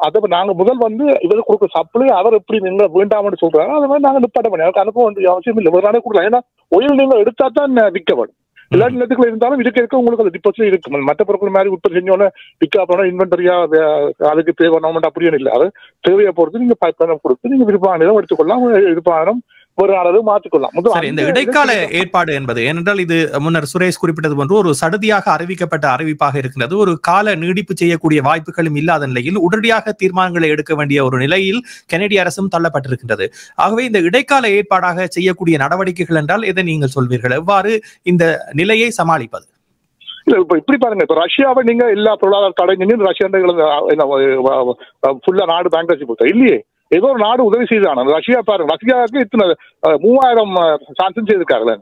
அப்ப நாங்க முதல் வந்து இவருக்கு கொடுக்க சப்ளை அவர் எப்படி நீங்க வேண்டாம்னு சொல்றாங்க அது மாதிரி நாங்க நிப்பாட்ட பண்ணி அவருக்கு அனுப்ப வேண்டிய அவசியம் இல்லை. ஒரு நாளே கொடுக்கலாம். ஏன்னா ஒயில் நீங்க எடுத்தா தான் விற்கப்படும். எல்லா நிலத்துக்குள்ள இருந்தாலும் இருக்க உங்களுக்கு அது டிபாசிட் இருக்கு. மற்ற பொருட்கள் மாதிரி உற்பத்தி செஞ்சோன்னு விற்க போனா இன்வென்டரியா அதுக்கு பே பண்ண அப்படியே இல்லை. அது தேவையை பொறுத்து நீங்க பணம் கொடுத்து நீங்க விருப்பம் எடுத்துக்கொள்ளலாம். விருப்பம் ஒரு அளவு மாற்றிக்கொள்ளலாம். இந்த இடைக்கால ஏற்பாடு என்பது ஏனென்றால் இது முன்னர் சுரேஷ் குறிப்பிட்டது போன்று ஒரு சடுதியாக அறிவிக்கப்பட்ட அறிவிப்பாக இருக்கிறது. ஒரு கால நீடிப்பு செய்யக்கூடிய வாய்ப்புகளும் இல்லாத நிலையில் உடனடியாக தீர்மானங்களை எடுக்க வேண்டிய ஒரு நிலையில் கனடிய அரசும் தள்ளப்பட்டிருக்கின்றது. ஆகவே இந்த இடைக்கால ஏற்பாடாக செய்யக்கூடிய நடவடிக்கைகள் என்றால் எதை நீங்கள் சொல்வீர்கள்? எவ்வாறு இந்த நிலையை சமாளிப்பது? இல்ல இப்ப இப்படி பாருங்க, இப்ப ரஷ்யாவை நீங்க எல்லா பொருளாதார தடை ரஷ்யா ஃபுல்லா நாடு பேங்க்ரப்சி போட்டா இல்லையே, ஏதோ ஒரு நாடு உதவி செய்தான. ரஷ்யா பாருங்க, ரஷ்யாவுக்கு இத்தனை 3000 சான்சன் செய்திருக்காங்களே.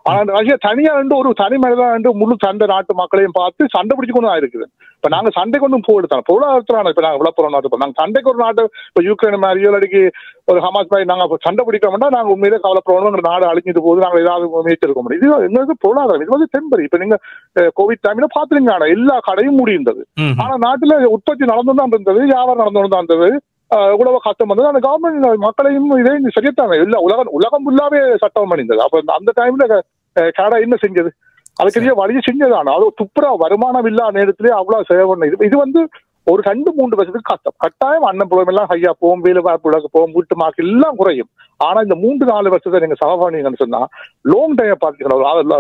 ஆனா அந்த ரஷ்யா தனியா ஒரு தனி மனிதன் முழு சண்டை நாட்டு மக்களையும் பார்த்து சண்டை பிடிச்சு கொண்டு ஆயிருக்குது. இப்ப நாங்க சண்டைக்கு ஒன்றும் போடுத்தோம் பொருளாதாரத்துல. இப்ப நாங்க விளப்புறோம் நாட்டு நாங்க சண்டைக்கு ஒரு நாட்டு இப்ப யூக்ரைன் மாதிரியோ அடிக்கி ஒரு ஹமாஸ் மாதிரி நாங்க சண்டை பிடிக்கோம்னா நாங்க உண்மையிலே கவலைப்படுறோம். நாடு அழிஞ்சிட்டு போது நாங்க ஏதாவது முயற்சி இருக்க முடியும். இது எங்களுக்கு பொருளாதாரம், இது வந்து டெம்பரரி. இப்ப நீங்க கோவிட் டைம்ல பாத்துருங்க, ஆனா எல்லா கடையும் மூடி இருந்தது. ஆனா நாட்டுல உற்பத்தி நடந்து தான் இருந்தது, வியாபாரம் நடந்து தான் இருந்தது. இவ்வளவு கஷ்டம் வந்தது. அந்த கவர்மெண்ட் மக்களையும் இதே சரியத்தாங்க இல்ல உலகம் ஃபுல்லாவே சட்டம் பண்ணியிருந்தது. அப்ப அந்த டைம்ல கனடா என்ன செஞ்சது? அதுக்கு வழியை செஞ்சதான அது துப்புரா வருமானம் இல்லாத நேரத்திலே அவ்வளவு சேவை பண்ணது. இது வந்து ஒரு 2-3 வருஷத்துக்கு கஷ்டம். கட்டாயம் அன்எம்ப்ளாய்மெண்ட் எல்லாம் ஹையா போகும், வேலை வாய்ப்பு போகும், வீட்டு மார்க் எல்லாம் குறையும். ஆனா இந்த 3-4 வருஷத்தை நீங்க சமபானீங்கன்னு சொன்னா லாங் டைம் பாத்தீங்கன்னா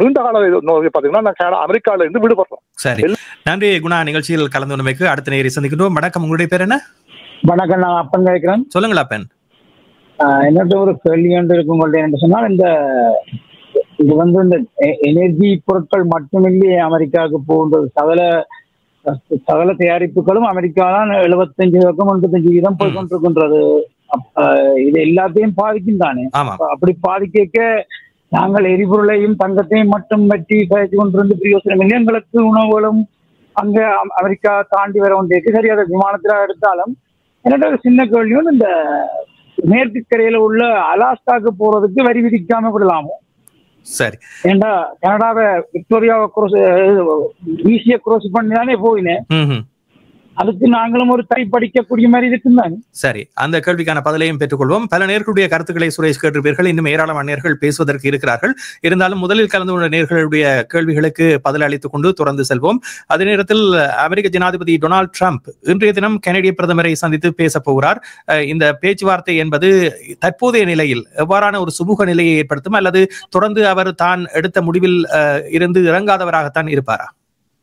நீண்ட கால பாத்தீங்கன்னா நான் அமெரிக்கால இருந்து விடுபடுறோம். சரி, நன்றி குணா. நிகழ்ச்சியில் கலந்து கொண்டமைக்கு அடுத்த நேரை சந்திக்கின்றோம். வணக்கம், உங்களுடைய பேர் என்ன? வணக்கம், நான் அப்பன் கேட்கிறேன். சொல்லுங்களா அப்பன். என்னட்ட ஒரு கேள்வி ஒன்று இருக்கும் உங்கள்ட்ட என்ன சொன்னால், இது வந்து இந்த எனர்ஜி பொருட்கள் மட்டுமில்லை அமெரிக்காவுக்கு போகின்றது. சகல தயாரிப்புகளும் அமெரிக்கா தான் 75-85% போய் கொண்டிருக்கின்றது. இது எல்லாத்தையும் பாதிக்கும் தானே. அப்படி பாதிக்க நாங்கள் எரிபொருளையும் தங்கத்தையும் மட்டும் வெட்டி கழிச்சு கொண்டிருந்து பிரயோசனம் இல்லை. எங்களுக்கு உணவுகளும் அங்க அமெரிக்கா தாண்டி வர வேண்டியிருக்கு. சரி, அதை விமானத்துல எடுத்தாலும் என்னோட ஒரு சின்ன கேள்வியும், இந்த மேற்கு கரையில உள்ள அலாஸ்காக்கு போறதுக்கு வரி விதிக்காம விடலாமோ? சரி. ஏண்டா கனடாவை விக்டோரியாவை ஈஸியா cross பண்ணி தானே போயினேன். அதுக்கு நாங்களும் ஒரு கை படிக்கக்கூடிய மாதிரி இருக்குந்தாங்க. சரி, அந்த கேள்விக்கான பதிலையும் பெற்றுக்கொள்வோம். பல நேர்களுடைய கருத்துக்களை சுரேஷ் கேட்டிருப்பீர்கள். இன்னும் ஏராளமான நேர்கள் பேசுவதற்கு இருக்கிறார்கள். இருந்தாலும் முதலில் கலந்து கொண்ட நேர்களுடைய கேள்விகளுக்கு பதில் அளித்துக் கொண்டு தொடர்ந்து செல்வோம். அதே நேரத்தில் அமெரிக்க ஜனாதிபதி டொனால்ட் ட்ரம்ப் இன்றைய தினம் கனடிய பிரதமரை சந்தித்து பேச போகிறார். இந்த பேச்சுவார்த்தை என்பது தற்போதைய நிலையில் எவ்வாறான ஒரு சுமூக நிலையை ஏற்படுத்தும், அல்லது தொடர்ந்து அவர் தான் எடுத்த முடிவில் இருந்து இறங்காதவராகத்தான் இருப்பாரா?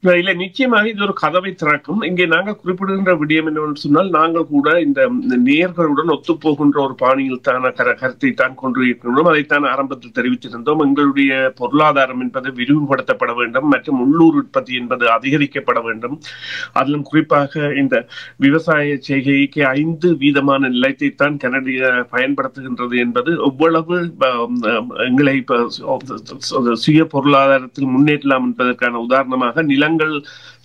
இல்ல, நிச்சயமாக இது ஒரு கதவை திறக்கும். இங்கே நாங்கள் குறிப்பிடுகின்ற விடயம் என்னவென்று சொன்னால், நாங்கள் கூட இந்த நேயர்களுடன் ஒத்துப்போகின்ற ஒரு பாணியில் தான் கருத்தை தான் கொண்டு இருக்கின்றோம். அதைத்தான் ஆரம்பத்தில் தெரிவித்திருந்தோம். எங்களுடைய பொருளாதாரம் என்பது விரிவுபடுத்தப்பட வேண்டும் மற்றும் உள்ளூர் உற்பத்தி என்பது அதிகரிக்கப்பட வேண்டும். அதிலும் குறிப்பாக இந்த விவசாய செய்கைக்கு 5% நிலையத்தை தான் கனடிய பயன்படுத்துகின்றது என்பது எவ்வளவு எங்களை சுய பொருளாதாரத்தில் முன்னேற்றலாம் என்பதற்கான உதாரணமாக நிலங்கள்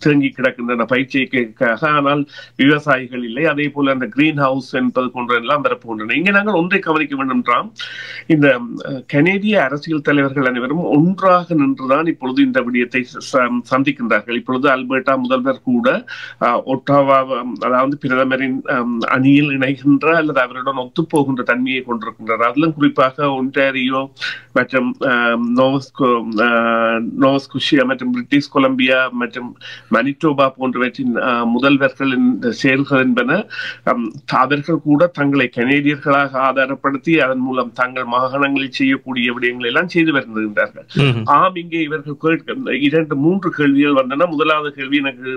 தேங்கி கிடக்கின்றன பயிற்சிக்காக, ஆனால் விவசாயிகள் இல்லை. அதே போல அந்த கிரீன் ஹவுஸ் என்பது போன்றெல்லாம் வரப்போகின்றன. இங்கே நாங்கள் ஒன்றை கவனிக்க வேண்டும் என்றால், இந்த கனேடிய அரசியல் தலைவர்கள் அனைவரும் ஒன்றாக நின்றுதான் இப்பொழுது இந்த விடயத்தை சந்திக்கின்றார்கள். இப்பொழுது அல்பர்டா முதல்வர் கூட ஒட்டாவா, அதாவது பிரதமரின் அணியில் இணைகின்ற அல்லது அவருடன் ஒத்துப்போகின்ற தன்மையை கொண்டிருக்கின்றார். அதிலும் குறிப்பாக ஒன்டாரியோ மற்றும் நோவஸ்குஷியா மற்றும் பிரிட்டிஷ் கொலம்பியா மற்றும் மனிடோபா போன்றவற்றின் முதல்வர்களின் செயல்கள் என்பன அவர்கள் கூட தங்களை கனேடியர்களாக ஆதாரப்படுத்தி அதன் மூலம் தங்கள் மாகாணங்களில் செய்யக்கூடிய விடயங்களை எல்லாம் செய்து வருகின்றார்கள். இங்கே இவர்கள் 2-3 கேள்விகள் வந்தன. முதலாவது கேள்வி எனக்கு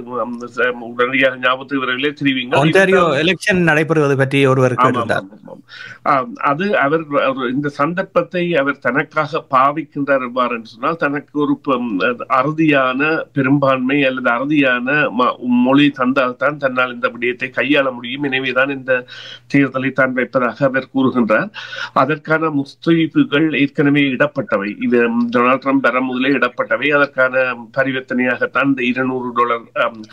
உடனடியாக ஞாபகத்துக்கு வரவில்லை, தெரிவிங்க. நடைபெறுவது பற்றி ஒருவர் அது அவர் இந்த சந்தர்ப்பத்தை அவர் தனக்காக பாவிக்கின்றார் எவ்வாறு என்று சொன்னால், தனக்கு ஒரு அறுதியான பெரும்பான்மை அல்லது அறுதியான மொழி தந்தால்தான் தன்னால் இந்த விடயத்தை கையாள முடியும். எனவேதான் இந்த தேர்தலை தான் வைப்பதாக அவர் கூறுகின்றார். அதற்கான முஸ்தீபுகள் ஏற்கனவே இடப்பட்டவை. இது டொனால்ட் ட்ரம்ப் வர முதலே இடப்பட்டவை. அதற்கான பரிவர்த்தனையாகத்தான் இந்த $200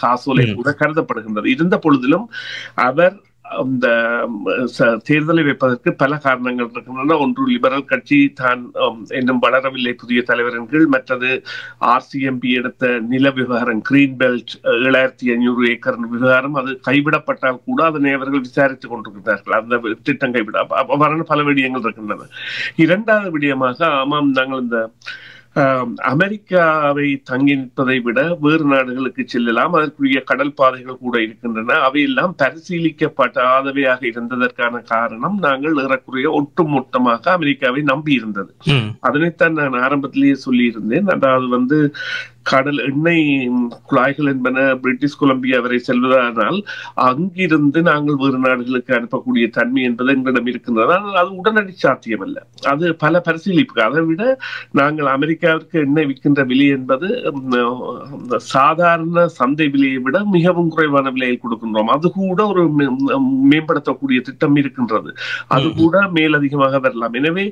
காசோலை கூட கருதப்படுகின்றது. இருந்த பொழுதிலும் அவர் அந்த தேர்தலை வைப்பதற்கு பல காரணங்கள் இருக்கின்றன. ஒன்று, லிபரல் கட்சி தான் இன்னும் வளரவில்லை புதிய தலைவரின் கீழ். மற்றது, RCMP எடுத்த நில விவகாரம், கிரீன் பெல்ட் 7500 ஏக்கர் விவகாரம், அது கைவிடப்பட்டால் கூட அதனை அவர்கள் விசாரித்துக் கொண்டிருக்கிறார்கள். அந்த திட்டம் கைவிட அவ்வாறான பல விடயங்கள் இருக்கின்றன. இரண்டாவது விடயமாக, ஆமாம், நாங்கள் இந்த அமெரிக்காவை தங்கி நிற்பதை விட வேறு நாடுகளுக்கு செல்லலாம், அதற்குரிய கடல் பாதைகள் கூட இருக்கின்றன. அவையெல்லாம் பரிசீலிக்கப்படாதவையாக இருந்ததற்கான காரணம், நாங்கள் ஏறக்குறைய ஒட்டுமொத்தமாக அமெரிக்காவை நம்பி இருந்தது. அதனைத்தான் நான் ஆரம்பத்திலேயே சொல்லி இருந்தேன். அதாவது கடல் எண்ணெய் குழாய்கள் என்பன பிரிட்டிஷ் கொலம்பியா வரை செல்வதானால் அங்கிருந்து நாங்கள் வேறு நாடுகளுக்கு அனுப்பக்கூடிய தன்மை என்பது எங்களிடம் இருக்கின்றது. ஆனால் அது உடனடி சாத்தியமல்ல. அது பல பரிசீலிப்பு. அதை விட நாங்கள் அமெரிக்காவிற்கு எண்ணெய் விற்கின்ற விலை என்பது சாதாரண சந்தை விலையை விட மிகவும் குறைவான விலையில் கொடுக்கின்றோம். அது கூட ஒரு மேம்படுத்தக்கூடிய திட்டம் இருக்கின்றது. அது கூட மேலதிகமாக வரலாம். எனவே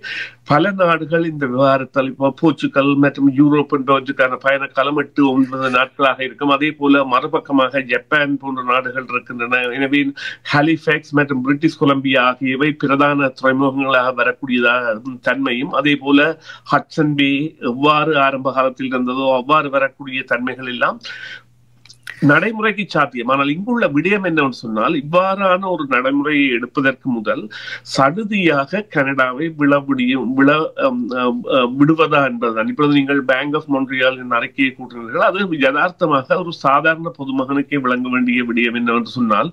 பல நாடுகள் இந்த விவகாரத்தில், போர்ச்சுகல் மற்றும் யூரோப் என்பவற்றுக்கான பயண காலம் 8-9 நாட்களாக இருக்கும். அதே போல மறுபக்கமாக ஜப்பான் போன்ற நாடுகள் இருக்கின்றன. எனவே ஹாலிஃபேக்ஸ் மற்றும் பிரிட்டிஷ் கொலம்பியா ஆகியவை பிரதான துறைமுகங்களாக வரக்கூடியதாக தன்மையும், அதே போல ஹட்சன் பே எவ்வாறு ஆரம்ப காலத்தில் இருந்ததோ அவ்வாறு வரக்கூடிய தன்மைகள் எல்லாம் நடைமுறைக்கு சாத்தியம். ஆனால் இங்குள்ள விடயம் என்னவென்று சொன்னால், இவ்வாறான ஒரு நடைமுறையை எடுப்பதற்கு முதல் சடுதியாக கனடாவை விடுவதா என்பதுதான். இப்பொழுது நீங்கள் பேங்க் ஆஃப் மொன்ட்ரியாலின் அறிக்கையை கூட்டினீர்கள். அது யதார்த்தமாக ஒரு சாதாரண பொதுமகனுக்கே விளங்க வேண்டிய விடயம் என்னவென்று சொன்னால்,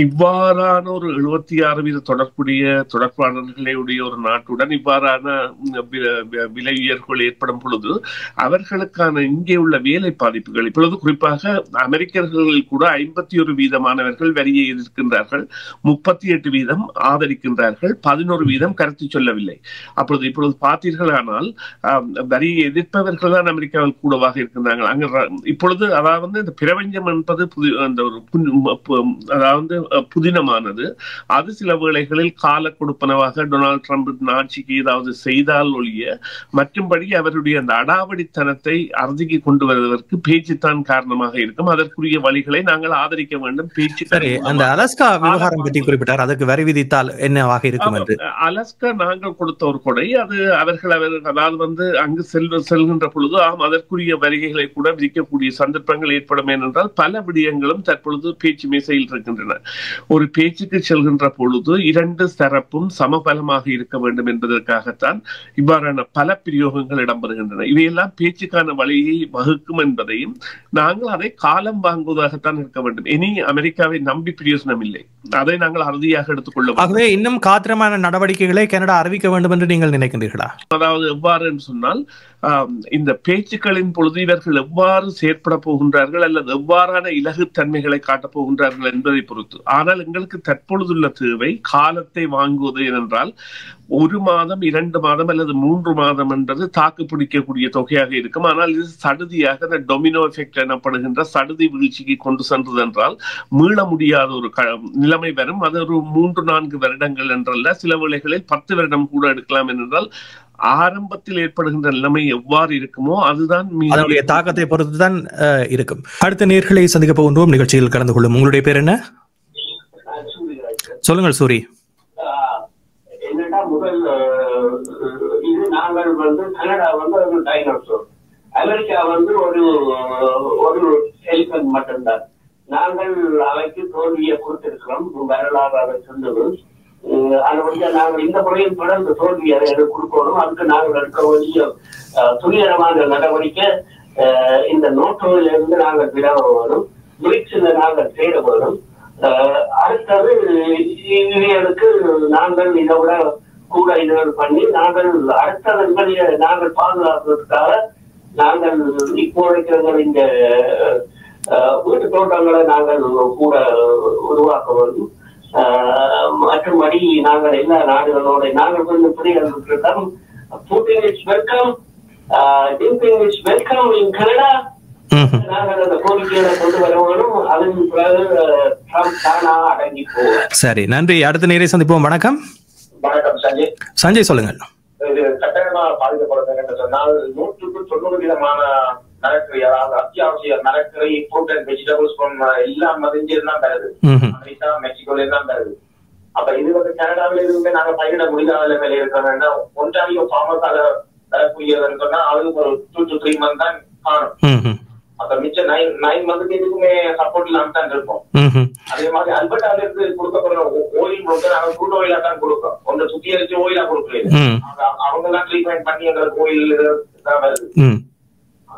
இவ்வாறான ஒரு 76% தொடர்பாளர்களுடைய ஒரு நாட்டுடன் இவ்வாறான விலை உயர்வுகள் ஏற்படும் பொழுது அவர்களுக்கான இங்கே உள்ள வேலை பாதிப்புகள், இப்பொழுது குறிப்பாக அமெரிக்கர்களில் கூட 51% வரியை எதிர்க்கின்றார்கள், 38% ஆதரிக்கின்றார்கள், 11% கருத்து சொல்லவில்லை. இப்பொழுது பார்த்தீர்களானால் வரியை எதிர்ப்பவர்கள் தான் அமெரிக்காவில் கூடவாக இருக்கின்றார்கள். அங்க இப்பொழுது அதாவது இந்த பிரபஞ்சம் என்பது புதினமானது. அது சில வேளைகளில் கால கொடுப்பனவாக டொனால்ட் ட்ரம்ப் ஆட்சிக்கு ஏதாவது செய்தால் ஒழிய மற்றும்படி அவருடைய அந்த அடாவடித்தனத்தை அறுதிக்கு கொண்டு வருவதற்கு பேச்சுத்தான் காரணமாக இருக்கும். இருக்கும். அதற்குரிய வழிகளை நாங்கள் ஆதரிக்க வேண்டும். பேச்சு அந்த அலாஸ்கா விவகாரம் பற்றி குறிப்பிட்டார். அதுக்கு வரி விதித்தால் என்னவாக இருக்கும் என்று. அலாஸ்கா நாங்கள் கொடுத்த ஒரு கொடை. அது அவர்கள் அதாவது அங்கு செல்கின்ற பொழுது அதற்குரிய வரிகளை கூட விதிக்கக்கூடிய சந்தர்ப்பங்கள் ஏற்படும். ஏனென்றால் பல விடயங்களும் தற்பொழுது பேச்சு மேசையில் இருக்கின்றன. ஒரு பேச்சுக்கு செல்கின்ற பொழுது இரண்டு தரப்பும் சமபலமாக இருக்க வேண்டும் என்பதற்காகத்தான் இவ்வாறான பல பிரயோகங்கள் இடம்பெறுகின்றன. இவையெல்லாம் பேச்சுக்கான வழியை வகுக்கும் என்பதையும் நாங்கள் அதை காலம் வாங்குவதாகத்தான் இருக்க வேண்டும். இனி அமெரிக்காவை நம்பி பிரயோசனம் இல்லை. அதை நாங்கள் அறுதியாக எடுத்துக்கொள்ள வேண்டும். ஆகவே இன்னும் காத்திரமான நடவடிக்கைகளை கனடா அறிவிக்க வேண்டும் என்று நீங்கள் நினைக்கின்றீர்களா? அதாவது எவ்வாறு என்று சொன்னால், இந்த பேச்சுக்களின் பொழுது இவர்கள் எவ்வாறு செயற்பட போகின்றார்கள் அல்லது எவ்வாறான இலகுத்தன்மைகளை காட்டப் போகின்றார்கள் என்பதை பொறுத்து. ஆனால் எங்களுக்கு தற்பொழுதுள்ள தேவை காலத்தை வாங்குவது. ஏனென்றால் 1 மாதம் 2 மாதம் அல்லது 3 மாதம் என்பது தாக்கு பிடிக்கக்கூடிய தொகையாக இருக்கும். ஆனால் இது சடுதியாக இந்த டொமினோ எஃபெக்ட் எனப்படுகின்ற சடுதி வீழ்ச்சிக்கு கொண்டு சென்றது என்றால் மீள முடியாத ஒரு நிலைமை வரும். அது ஒரு 3-4 வருடங்கள் என்றல்ல, சில வேளைகளில் 10 வருடம் கூட எடுக்கலாம். என்றால் ஆரம்பத்தில் ஏற்படுகின்ற நிலைமை எவ்வாறு இருக்குமோ அதுதான் அதனுடைய தாக்கத்தை பொறுத்துதான் இருக்கும். அடுத்த நேர்களை சந்திக்க போகின்றோம். நிகழ்ச்சியில் கலந்து கொள்ளும். உங்களுடைய பேர் என்ன? சொல்லுங்கள் சூரி. என்னன்னா முதல் இது நாங்கள் கனடா ஒரு டைனோசர், அமெரிக்கா ஒரு எலிபென்ட் மட்டும்தான். நாங்கள் அவைக்கு தோல்வியை கொடுத்திருக்கிறோம். வரலாறு அதை சொன்னது. அதை நாங்கள் இந்த முறையில் தொடர்ந்து தோல்வியை கொடுக்கணும். அதுக்கு நாங்கள் எடுக்க வேண்டிய துணிகரமான நடவடிக்கை இந்த நோட்டோவிலிருந்து நாங்கள் விட வேணும். பிரிக்ஸ்ல நாங்கள் சேர வேணும். அடுத்தது இவர்களுக்கு நாங்கள் இதை விட கூட இதுகள் பண்ணி நாங்கள் அடுத்தவர்களை நாங்கள் பாதுகாக்கிறதுக்காக நாங்கள் இப்போதைக்கு இந்த வீட்டு தோட்டங்களை நாங்கள் கூட உருவாக்க வேண்டும். மற்றபடி நாங்கள் எல்லா நாடுகளோட நாங்கள் கொஞ்சம் புரிதல் Putin is welcome, Jinping is welcome in Canada. நாங்கள் அந்த கோரிக்கைகளை கொண்டு வர வேணும். அதன் பிறகு ட்ரம்ப் தானா அடங்கி போவார். சரி, நன்றி. அடுத்த நேரை சந்திப்போம். வணக்கம். வணக்கம் சஞ்சய். சஞ்சய் சொல்லுங்கள். இது கட்டாயமா பாதிக்கப்படுறது என்று சொன்னால் 100% மரக்கறி, அதாவது அத்தியாவசிய மரக்கறி, ஃப்ரூட் அண்ட் வெஜிடபிள்ஸ் எல்லாம் இங்கிருந்தான் தருது. அமெரிக்கா, மெக்சிகோல தான் தருது. அப்ப இது கனடாவில இருந்து நாங்க பயிரிட முடியாத நிலையில இருக்கிறோம்னா ஒன்றாரியோ ஃபார்மர்ஸால வரக்கூடியதுன்னு சொன்னா அதுக்கு ஒரு 2 to 3 months தான் காணும். அப்ப மிச்சம் 9 மந்த்துக்கு எதுக்குமே சப்போர்ட் இல்லாம தான் இருக்கும். அதே மாதிரி அல்பர்டால இருந்து கொடுக்கப்படுற ஓயில் நாங்க குரூட் ஓயிலா தான் கொடுக்கோம். ஒன்று சுத்திகரிச்சு ஓயிலா கொடுக்கல. அவங்க எல்லாம் ட்ரீட்மெண்ட் பண்ணி எங்களுக்கு ஓயில் தான் வருது.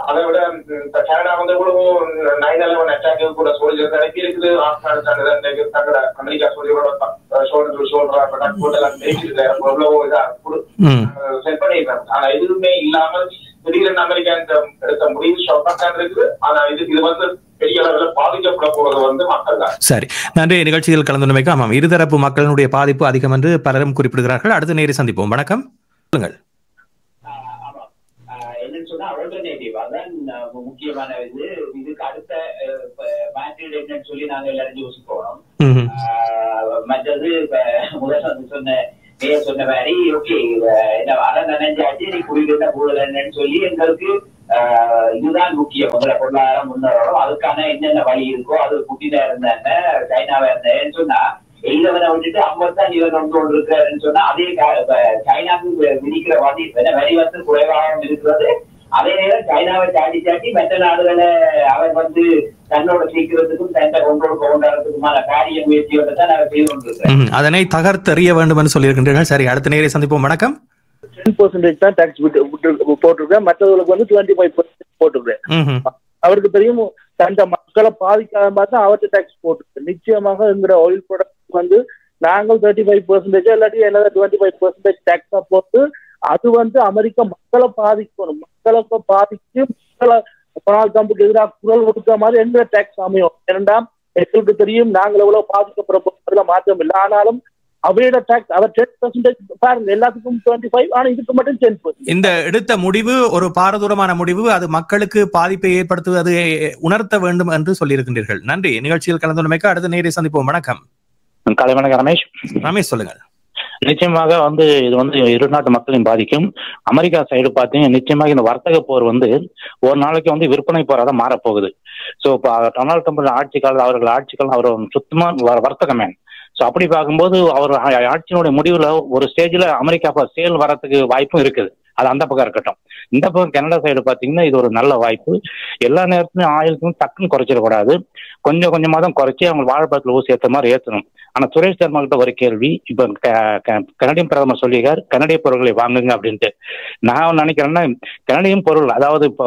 அதை விட கனடா இவ்வளவும் 9/11 அட்டாக்கு கூட சோல்ஜர்ஸ் அனுப்பி இருக்குது. ஆப்கானிஸ்தான் அமெரிக்கா செட் பண்ணிருக்காங்க. ஆனா எதுவுமே இல்லாமல் திடீரென அமெரிக்கா எடுத்த முடிவு ஷாக்காக இருக்குது. ஆனா இது பெரிய அளவுல பாதிக்கப்பட போறது மக்கள் தான். சரி, நன்றி. நிகழ்ச்சியில் கலந்துரைக்கு. ஆமாம், இருதரப்பு மக்களினுடைய பாதிப்பு அதிகம் என்று பலரும் குறிப்பிடுகிறார்கள். அடுத்த நேரை சந்திப்போம். வணக்கம், சொல்லுங்கள். என்னன்னு சொன்னா ஆல்டர்னேட்டிவ் அதான் முக்கியமான இதுக்கு அடுத்த மாற்றீடு என்னன்னு சொல்லி நாங்க எல்லாரும் யோசிக்கணும். மற்றது முதல் சொன்ன மாதிரி ஓகே என்ன வர நினைஞ்சாச்சு நீ குடிக்கிற கூடல் என்னன்னு சொல்லி எங்களுக்கு இதுதான் முக்கியம். முதல்ல பொருளாதாரம் முன்னேறணும். அதுக்கான என்னென்ன வழி இருக்கோ அது புட்டினா இருந்தாங்க, சைனாவா இருந்தேன்னு சொன்னா எல்லவனை விட்டுட்டு 50 தான் இவன் கொண்டு இருக்காருன்னு சொன்னா அதே சைனாவுக்கு விதிக்கிற வரி குறைவாக இருக்கிறது. அதே நேரம் சைனாவை சாட்டி மற்ற நாடுகளை அவர் தன்னோட சீக்கிரத்துக்கும் தன்னை கொண்டாடுறதுக்குமான காரிய முயற்சியோட தான் நாங்கள் செய்து கொண்டிருக்கிறோம். அதனை தகர்த்தெறிய வேண்டும் என்று சொல்லியிருக்கின்றீர்கள். சரி, அடுத்த நேரை சந்திப்போம். வணக்கம். 10% தான் டாக்ஸ் போட்டிருக்கேன். மற்றவர்களுக்கு 25% போட்டிருக்கேன். அவருக்கு தெரியும் தந்த மக்களை பாதிக்காத பார்த்தா அவர்கிட்ட டாக்ஸ் போட்டிருக்கு. நிச்சயமாக என்கிற ஆயில் ப்ராடக்ட் நாங்கள் 35% இல்லாட்டி 25% டாக்ஸா போட்டு அது அமெரிக்கா மக்களை பாதிக்கணும். மக்களை பாதிச்சு மக்களை டொனால்ட் ட்ரம்புக்கு எதிராக குரல் கொடுத்த மாதிரி எந்த டாக்ஸ் அமையும். இரண்டாம் எங்களுக்கு தெரியும் நாங்கள் எவ்வளவு பாதிக்கப்பட போறதுல மாற்றம் இல்லை. ஆனாலும் அவையோட டாக்ஸ் அவர் 10% பாருங்க, எல்லாத்துக்கும் 25, ஆனா இதுக்கு மட்டும் 10%. இந்த எடுத்த முடிவு ஒரு பாரதூரமான முடிவு. அது மக்களுக்கு பாதிப்பை ஏற்படுத்துவது உணர்த்த வேண்டும் என்று சொல்லியிருக்கின்றீர்கள். நன்றி. நிகழ்ச்சியில் கலந்துரைக்கு. அடுத்த நேரை சந்திப்போம். வணக்கம். காலை வணக்கம் ரமேஷ். ரமேஷ் சொல்லுங்கள். நிச்சயமாக இது இரு நாட்டு மக்களையும் பாதிக்கும். அமெரிக்கா சைடு பார்த்தீங்கன்னா நிச்சயமாக இந்த வர்த்தக போர் ஒரு நாளைக்கு விற்பனை போராக மாறப்போகுது. ஸோ இப்போ டொனால்ட் ட்ரம்ப் அவர்கள் ஆட்சி காலம் அவர் சுத்தமா வர்த்தக மேன். ஸோ அப்படி பார்க்கும்போது அவர் ஆட்சியினுடைய முடிவுல ஒரு ஸ்டேஜ்ல அமெரிக்கா சேல் வரத்துக்கு வாய்ப்பும் இருக்குது. அது அந்த பக்கம் இருக்கட்டும். இந்த பக்கம் கனடா சைடு பாத்தீங்கன்னா இது ஒரு நல்ல வாய்ப்பு. எல்லா நேரத்துலையும் ஆயிலுக்கும் டக்குன்னு குறைச்சிடக்கூடாது. கொஞ்சம் கொஞ்சமா தான் குறைச்சி அவங்க வாழைப்பழத்தில் ஊசி ஏற்ற மாதிரி ஏற்றணும். ஆனா சுரேஷ் சர்மா கிட்ட ஒரு கேள்வி, இப்ப கனடியன் பிரதமர் சொல்லியிருக்கார் கனடிய பொருட்களை வாங்குங்க அப்படின்ட்டு. நான் நினைக்கிறேன்னா கனடியன் பொருள், அதாவது இப்போ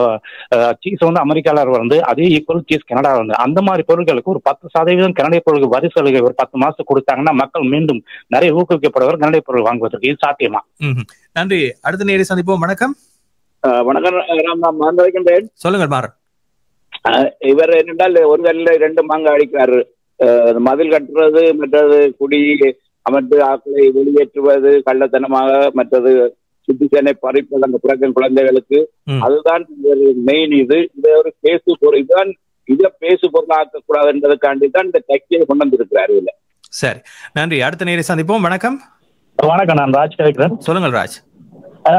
சீஸ் அமெரிக்கால அதே ஈக்குவல் சீஸ் கனடா அந்த மாதிரி பொருட்களுக்கு ஒரு 10% கனடிய பொருளுக்கு வரி சலுகை ஒரு 10 மாசத்துக்கு கொடுத்தாங்கன்னா மக்கள் மீண்டும் நிறைய ஊக்குவிக்கப்படுவார் கனடிய பொருள் வாங்குவதற்கு. இது சாத்தியமா? நன்றி. அடுத்த நேரை சந்திப்போம். வணக்கம். வணக்கம். சொல்லுங்க மாறன். இவர் என்னென்றால் ஒரு கல்ல 2 மாங்க அடிக்கிறாரு. மதில் கட்டுறது, மற்றது குடி அமர்ந்து ஆக்களை வெளியேற்றுவது கள்ளத்தனமாக, மற்றது சுற்றுச்சேனை பறிப்பது அந்த பிறக்கும் குழந்தைகளுக்கு. அதுதான் மெயின். இது ஒரு பேசு பொருள். இதுதான் இதை பேசு பொருளாக்க கூடாது என்பதற்காண்டி தான் இந்த கட்சியை கொண்டு வந்திருக்கிறாரு. இல்ல சரி, நன்றி. அடுத்த நேரை சந்திப்போம். வணக்கம். வணக்கம், நான் ராஜ் கேட்கிறேன். சொல்லுங்கள் ராஜ்.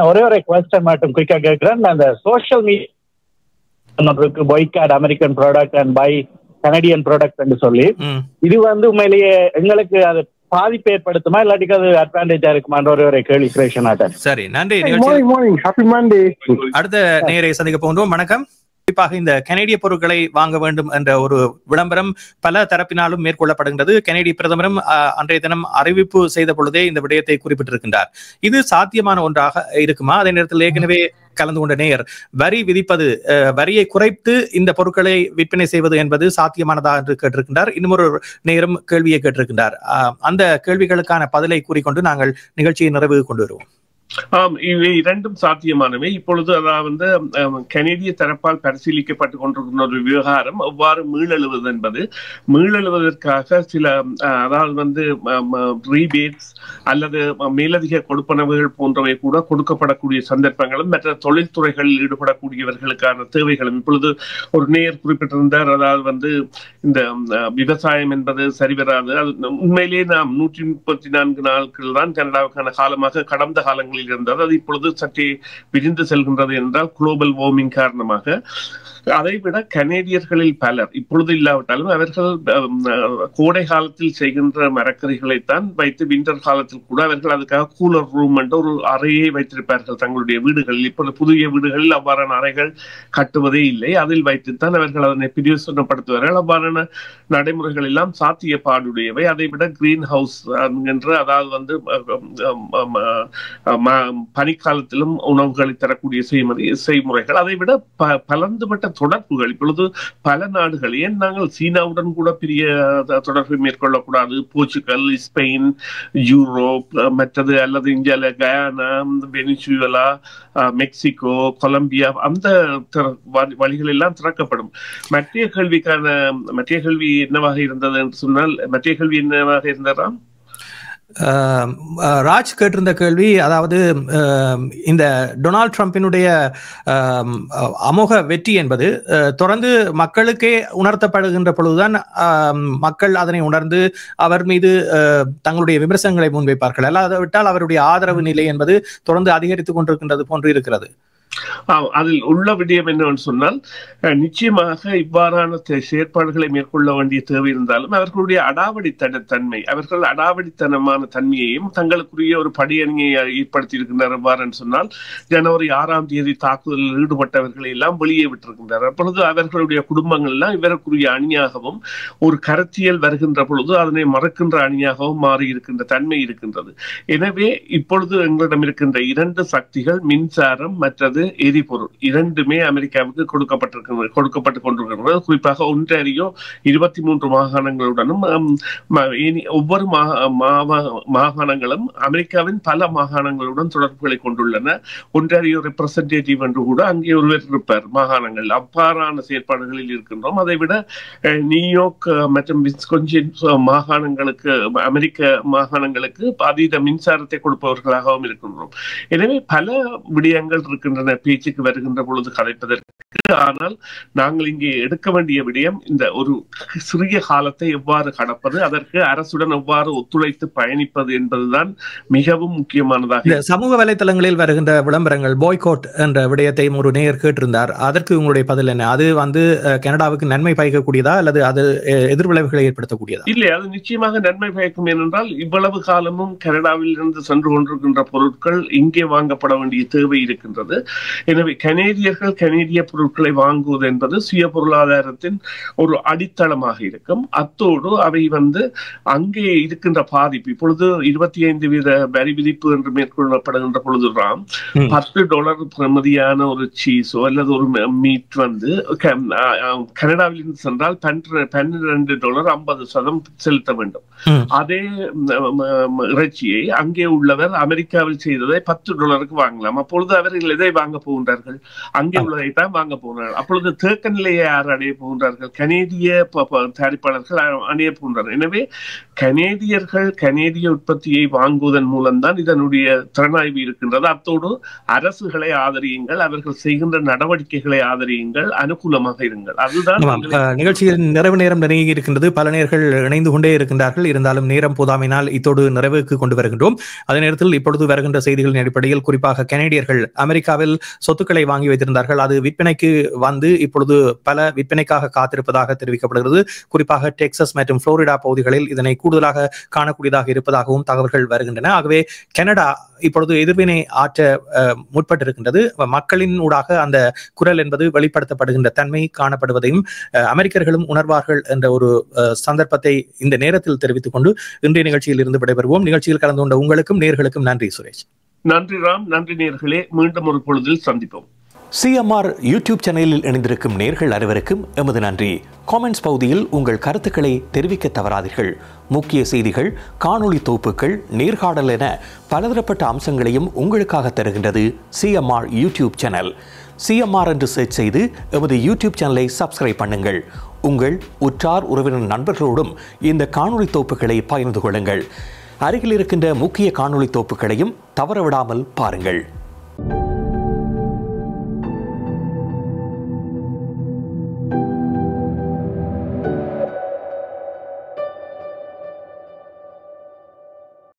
ஒரே ஒரு குவெஸ்டன் மட்டும் குயிக்கா கேட்கிறேன். அந்த social media boycott American product and buy Canadian product என்று சொல்லி, இது உண்மையிலேயே எங்களுக்கு அது பாதிப்பு ஏற்படுத்துமா இல்லாட்டிக்கு அது அட்வான்டேஜா இருக்குமான்ற ஒரு கேள்வி கிரியேஷன் ஆட்டேன். சரி, நன்றி. அடுத்த நேரை சந்திக்க போன்றோம். வணக்கம். குறிப்பாக இந்த கனேடிய பொருட்களை வாங்க வேண்டும் என்ற ஒரு விளம்பரம் பல தரப்பினாலும் மேற்கொள்ளப்படுகின்றது. கனேடிய பிரதமரும் அன்றைய தினம் அறிவிப்பு செய்த பொழுதே இந்த விடயத்தை குறிப்பிட்டிருக்கின்றார். இது சாத்தியமான ஒன்றாக இருக்குமா? அதே நேரத்தில் ஏற்கனவே கலந்து கொண்ட நேயர் வரி விதிப்பது, வரியை குறைத்து இந்த பொருட்களை விற்பனை செய்வது என்பது சாத்தியமானதா என்று கேட்டிருக்கின்றார். இன்னொரு நேரம் கேள்வியை கேட்டிருக்கின்றார். அந்த கேள்விகளுக்கான பதிலை கூறிக்கொண்டு நாங்கள் நிகழ்ச்சியை நிறைவு கொண்டு வருவோம். இவை இரண்டும் சாத்தியமானவை. இப்பொழுது அதாவது கனேடிய தரப்பால் பரிசீலிக்கப்பட்டு கொண்டிருக்கிற ஒரு விவகாரம் எவ்வாறு மீளெழுவது என்பது. மீளெழுவதற்காக சில அதாவது ரீபேட்ஸ் அல்லது மேலதிக கொடுப்பனவுகள் போன்றவை கூட கொடுக்கப்படக்கூடிய சந்தர்ப்பங்களும் மற்ற தொழில்துறைகளில் ஈடுபடக்கூடியவர்களுக்கான தேவைகளும் இப்பொழுது ஒரு நேயர் குறிப்பிட்டிருந்தார். அதாவது இந்த விவசாயம் என்பது சரிவராது. அது உண்மையிலேயே நாம் 134 நாட்கள் தான் கனடாவுக்கான காலமாக கடந்த காலங்களில் இருந்தது. அது இப்பொழுது சற்றே விரிந்து செல்கின்றது என்றால் குளோபல் வார்மிங் காரணமாக. அதைவிட கனேடியர்களில் பலர் இப்பொழுது இல்லாவிட்டாலும் அவர்கள் கோடை காலத்தில் செய்கின்ற மரக்கறிகளைத்தான் வைத்து விண்டர் காலத்தில் கூட அவர்கள் அதுக்காக கூலர் ரூம் என்ற ஒரு அறையை வைத்திருப்பார்கள் தங்களுடைய வீடுகளில். இப்பொழுது புதிய வீடுகளில் அவ்வாறான அறைகள் கட்டுவதே இல்லை. அதில் வைத்துத்தான் அவர்கள் அதனை பிரயோசனப்படுத்துவார்கள். அவ்வாறான நடைமுறைகள் எல்லாம் சாத்தியப்பாடுடையவை. அதைவிட கிரீன் ஹவுஸ் என்கின்ற அதாவது பனிக்காலத்திலும் உணவுகளை தரக்கூடிய செய்முறைகள், அதைவிட பலந்துபட்ட தொடர்புகள் இப்பொழுது பல நாடுகள், ஏன் நாங்கள் சீனாவுடன் கூட பெரிய தொடர்பை மேற்கொள்ளக்கூடாது? போர்ச்சுகல், ஸ்பெயின், யூரோப், மற்றது அல்லது இந்தியாவில் கயானா, வெனிசுவேலா, மெக்சிகோ, கொலம்பியா, அந்த வழிகள் எல்லாம் திறக்கப்படும். மத்திய கேள்வி என்னவாக இருந்தது என்று சொன்னால், மத்திய கேள்வி என்னவாக இருந்ததா? ராஜ் கேட்டிருந்த கேள்வி, அதாவது இந்த டொனால்ட் ட்ரம்பினுடைய அமோக வெற்றி என்பது தொடர்ந்து மக்களுக்கே உணர்த்தப்படுகின்ற பொழுதுதான் மக்கள் அதனை உணர்ந்து அவர் மீது தங்களுடைய விமர்சனங்களை முன்வைப்பார்கள். அல்லாவிட்டால் அவருடைய ஆதரவு நிலை என்பது தொடர்ந்து அதிகரித்துக் கொண்டிருக்கின்றது போன்று இருக்கிறது. அதில் உள்ள விடயம் என்னவென்று சொன்னால், நிச்சயமாக இவ்வாறான செயற்பாடுகளை மேற்கொள்ள வேண்டிய தேவை இருந்தாலும் அவர்களுடைய அடாவடித்தன்மை, அவர்கள் அடாவடித்தனமான தன்மையையும் தங்களுக்குரிய ஒரு படியணியை ஏற்படுத்தி இருக்கின்றனர். எவ்வாறு சொன்னால், ஜனவரி 6ஆம் தேதி தாக்குதலில் ஈடுபட்டவர்களை எல்லாம் வெளியே விட்டிருக்கின்றனர். அப்பொழுது அவர்களுடைய குடும்பங்கள் எல்லாம் இவருக்குரிய அணியாகவும், ஒரு கருத்தியல் வருகின்ற பொழுது அதனை மறக்கின்ற அணியாகவும் மாறி இருக்கின்ற தன்மை இருக்கின்றது. எனவே இப்பொழுது எங்களிடம் இருக்கின்ற 2 சக்திகள், மின்சாரம் மற்றது எரிபொருள், இரண்டுமே அமெரிக்காவுக்கு கொடுக்கப்பட்டு கொண்டிருக்கிறது. குறிப்பாக ஒன்றாரியோ 23 மாகாணங்களுடனும் ஒவ்வொரு மாகாணங்களும் அமெரிக்காவின் பல மாகாணங்களுடன் தொடர்புகளை கொண்டுள்ளன. ஒன்றாரியோ ரெப்ரசன்டேட்டிவ் என்று கூட அங்கே ஒருவர் இருப்பார் மாகாணங்கள். அவ்வாறான செயற்பாடுகளில் இருக்கின்றோம். அதைவிட நியூயார்க் மற்றும் விஸ்கொன்சின் மாகாணங்களுக்கு, அமெரிக்க மாகாணங்களுக்கு அதீத மின்சாரத்தை கொடுப்பவர்களாகவும் இருக்கின்றோம். எனவே பல விடயங்கள் இருக்கின்றன பேச்சுக்கு வருகின்ற பொழுது கதைப்பதற்கு. ஆனால் நாங்கள் இங்கே எடுக்க வேண்டிய விடயம் இந்த ஒரு சிறிய காலத்தை எவ்வாறு கடப்பது, அதற்கு அரசுடன் எவ்வாறு ஒத்துழைத்து பயணிப்பது என்பதுதான் மிகவும் முக்கியமானதாக. சமூக வலைதளங்களில் வருகின்ற விளம்பரங்கள் பாய்காட் என்ற விடயத்தையும் ஒரு நேயர் கேட்டிருந்தார். அதற்கு உங்களுடைய பதில் என்ன? அது கனடாவுக்கு நன்மை பயக்கக்கூடியதா அல்லது அது எதிர்விளைவுகளை ஏற்படுத்தக்கூடியதா? இல்லை, அது நிச்சயமாக நன்மை பயக்கும். ஏனென்றால் இவ்வளவு காலமும் கனடாவில் இருந்து சென்று கொண்டிருக்கின்ற பொருட்கள் இங்கே வாங்கப்பட வேண்டிய தேவை இருக்கின்றது. எனவே கனேடியர்கள் கனேடிய பொருட்களை வாங்குவது என்பது சுய பொருளாதாரத்தின் ஒரு அடித்தளமாக இருக்கும். அத்தோடு அவை அங்கே இருக்கின்ற பாதிப்பு, இப்பொழுது 25% வரி விதிப்பு என்று மேற்கொள்ளப்படுகின்ற பொழுதுதான் $10 பிரமதியான ஒரு சீஸோ அல்லது ஒரு மீட் கனடாவில் இருந்து சென்றால் $12 50% செலுத்த வேண்டும். அதே இறைச்சியை அங்கே உள்ளவர் அமெரிக்காவில் செய்ததை $10 வாங்கலாம். அப்பொழுது அவர்கள் எதை வாங்க போகின்றார்கள்? அங்கே உள்ளதை தான் வாங்க போகிறார்கள். அப்பொழுது தேக்க நிலையை யார் அடைய போகின்றார்கள்? கனேடிய தயாரிப்பாளர்கள் அடைய போகின்றார்கள். எனவே கனேடியர்கள் கனேடிய உற்பத்தியை வாங்குவதன் மூலம்தான் இதனுடைய திறனாய்வு இருக்கின்றது. அத்தோடு அரசுகளை ஆதரியுங்கள், அவர்கள் செய்கின்ற நடவடிக்கைகளை ஆதரியுங்கள், அனுகூலமாக இருங்கள். அதுதான் நிகழ்ச்சியின் நிறைவு நேரம் நெருங்கி இருக்கின்றது. பல நேர்கள் இணைந்து கொண்டே இருக்கின்றார்கள். இருந்தாலும் நேரம் போதாமையினால் இத்தோடு நிறைவுக்கு கொண்டு வருகின்றோம். அதே நேரத்தில் இப்பொழுது வருகின்ற செய்திகளின் அடிப்படையில் குறிப்பாக கனேடியர்கள் அமெரிக்காவில் சொத்துக்களை வாங்கி வைத்திருந்தார்கள். அது விற்பனைக்கு இப்பொழுது பல விற்பனைக்காக காத்திருப்பதாக தெரிவிக்கப்படுகிறது. குறிப்பாக டெக்சாஸ் மற்றும் புளோரிடா பகுதிகளில் இதனை கூடுதலாக காணக்கூடியதாக இருப்பதாகவும் தகவல்கள் வருகின்றன. ஆகவே கனடா இப்பொழுது எதிர்வினை ஆற்ற முற்பட்டிருக்கின்றது. மக்களின் ஊடாக அந்த குரல் என்பது வெளிப்படுத்தப்படுகின்ற தன்மை காணப்படுவதையும் அமெரிக்கர்களும் உணர்வார்கள் என்ற ஒரு சந்தர்ப்பத்தை இந்த நேரத்தில் தெரிவித்துக் கொண்டு இன்றைய நிகழ்ச்சியில் இருந்து விடைபெறுவோம். நிகழ்ச்சியில் கலந்து கொண்ட உங்களுக்கும் நேர்களுக்கும் நன்றி சுரேஷ். நன்றி ராம். நன்றி நேர்களே. மீண்டும் ஒரு பொழுதில் சந்திப்போம். CMR யூடியூப் சேனலில் இணைந்திருக்கும் நேர்கள் அனைவருக்கும் எமது நன்றி. காமெண்ட்ஸ் பகுதியில் உங்கள் கருத்துக்களை தெரிவிக்க தவறாதீர்கள். முக்கிய செய்திகள், காணொளி தொகுப்புகள், நேர்காணல் என பலதரப்பட்ட அம்சங்களையும் உங்களுக்காக தருகின்றது CMR யூடியூப் சேனல். CMR என்று சர்ச் செய்து எமது யூடியூப் சேனலை சப்ஸ்கிரைப் பண்ணுங்கள். உங்கள் உற்றார் உறவினர் நண்பர்களோடும் இந்த காணொளி தொகுப்புகளை பகிர்ந்து கொள்ளுங்கள். அருகில் இருக்கின்ற முக்கிய காணொளி தொகுப்புகளையும் தவறவிடாமல் பாருங்கள்.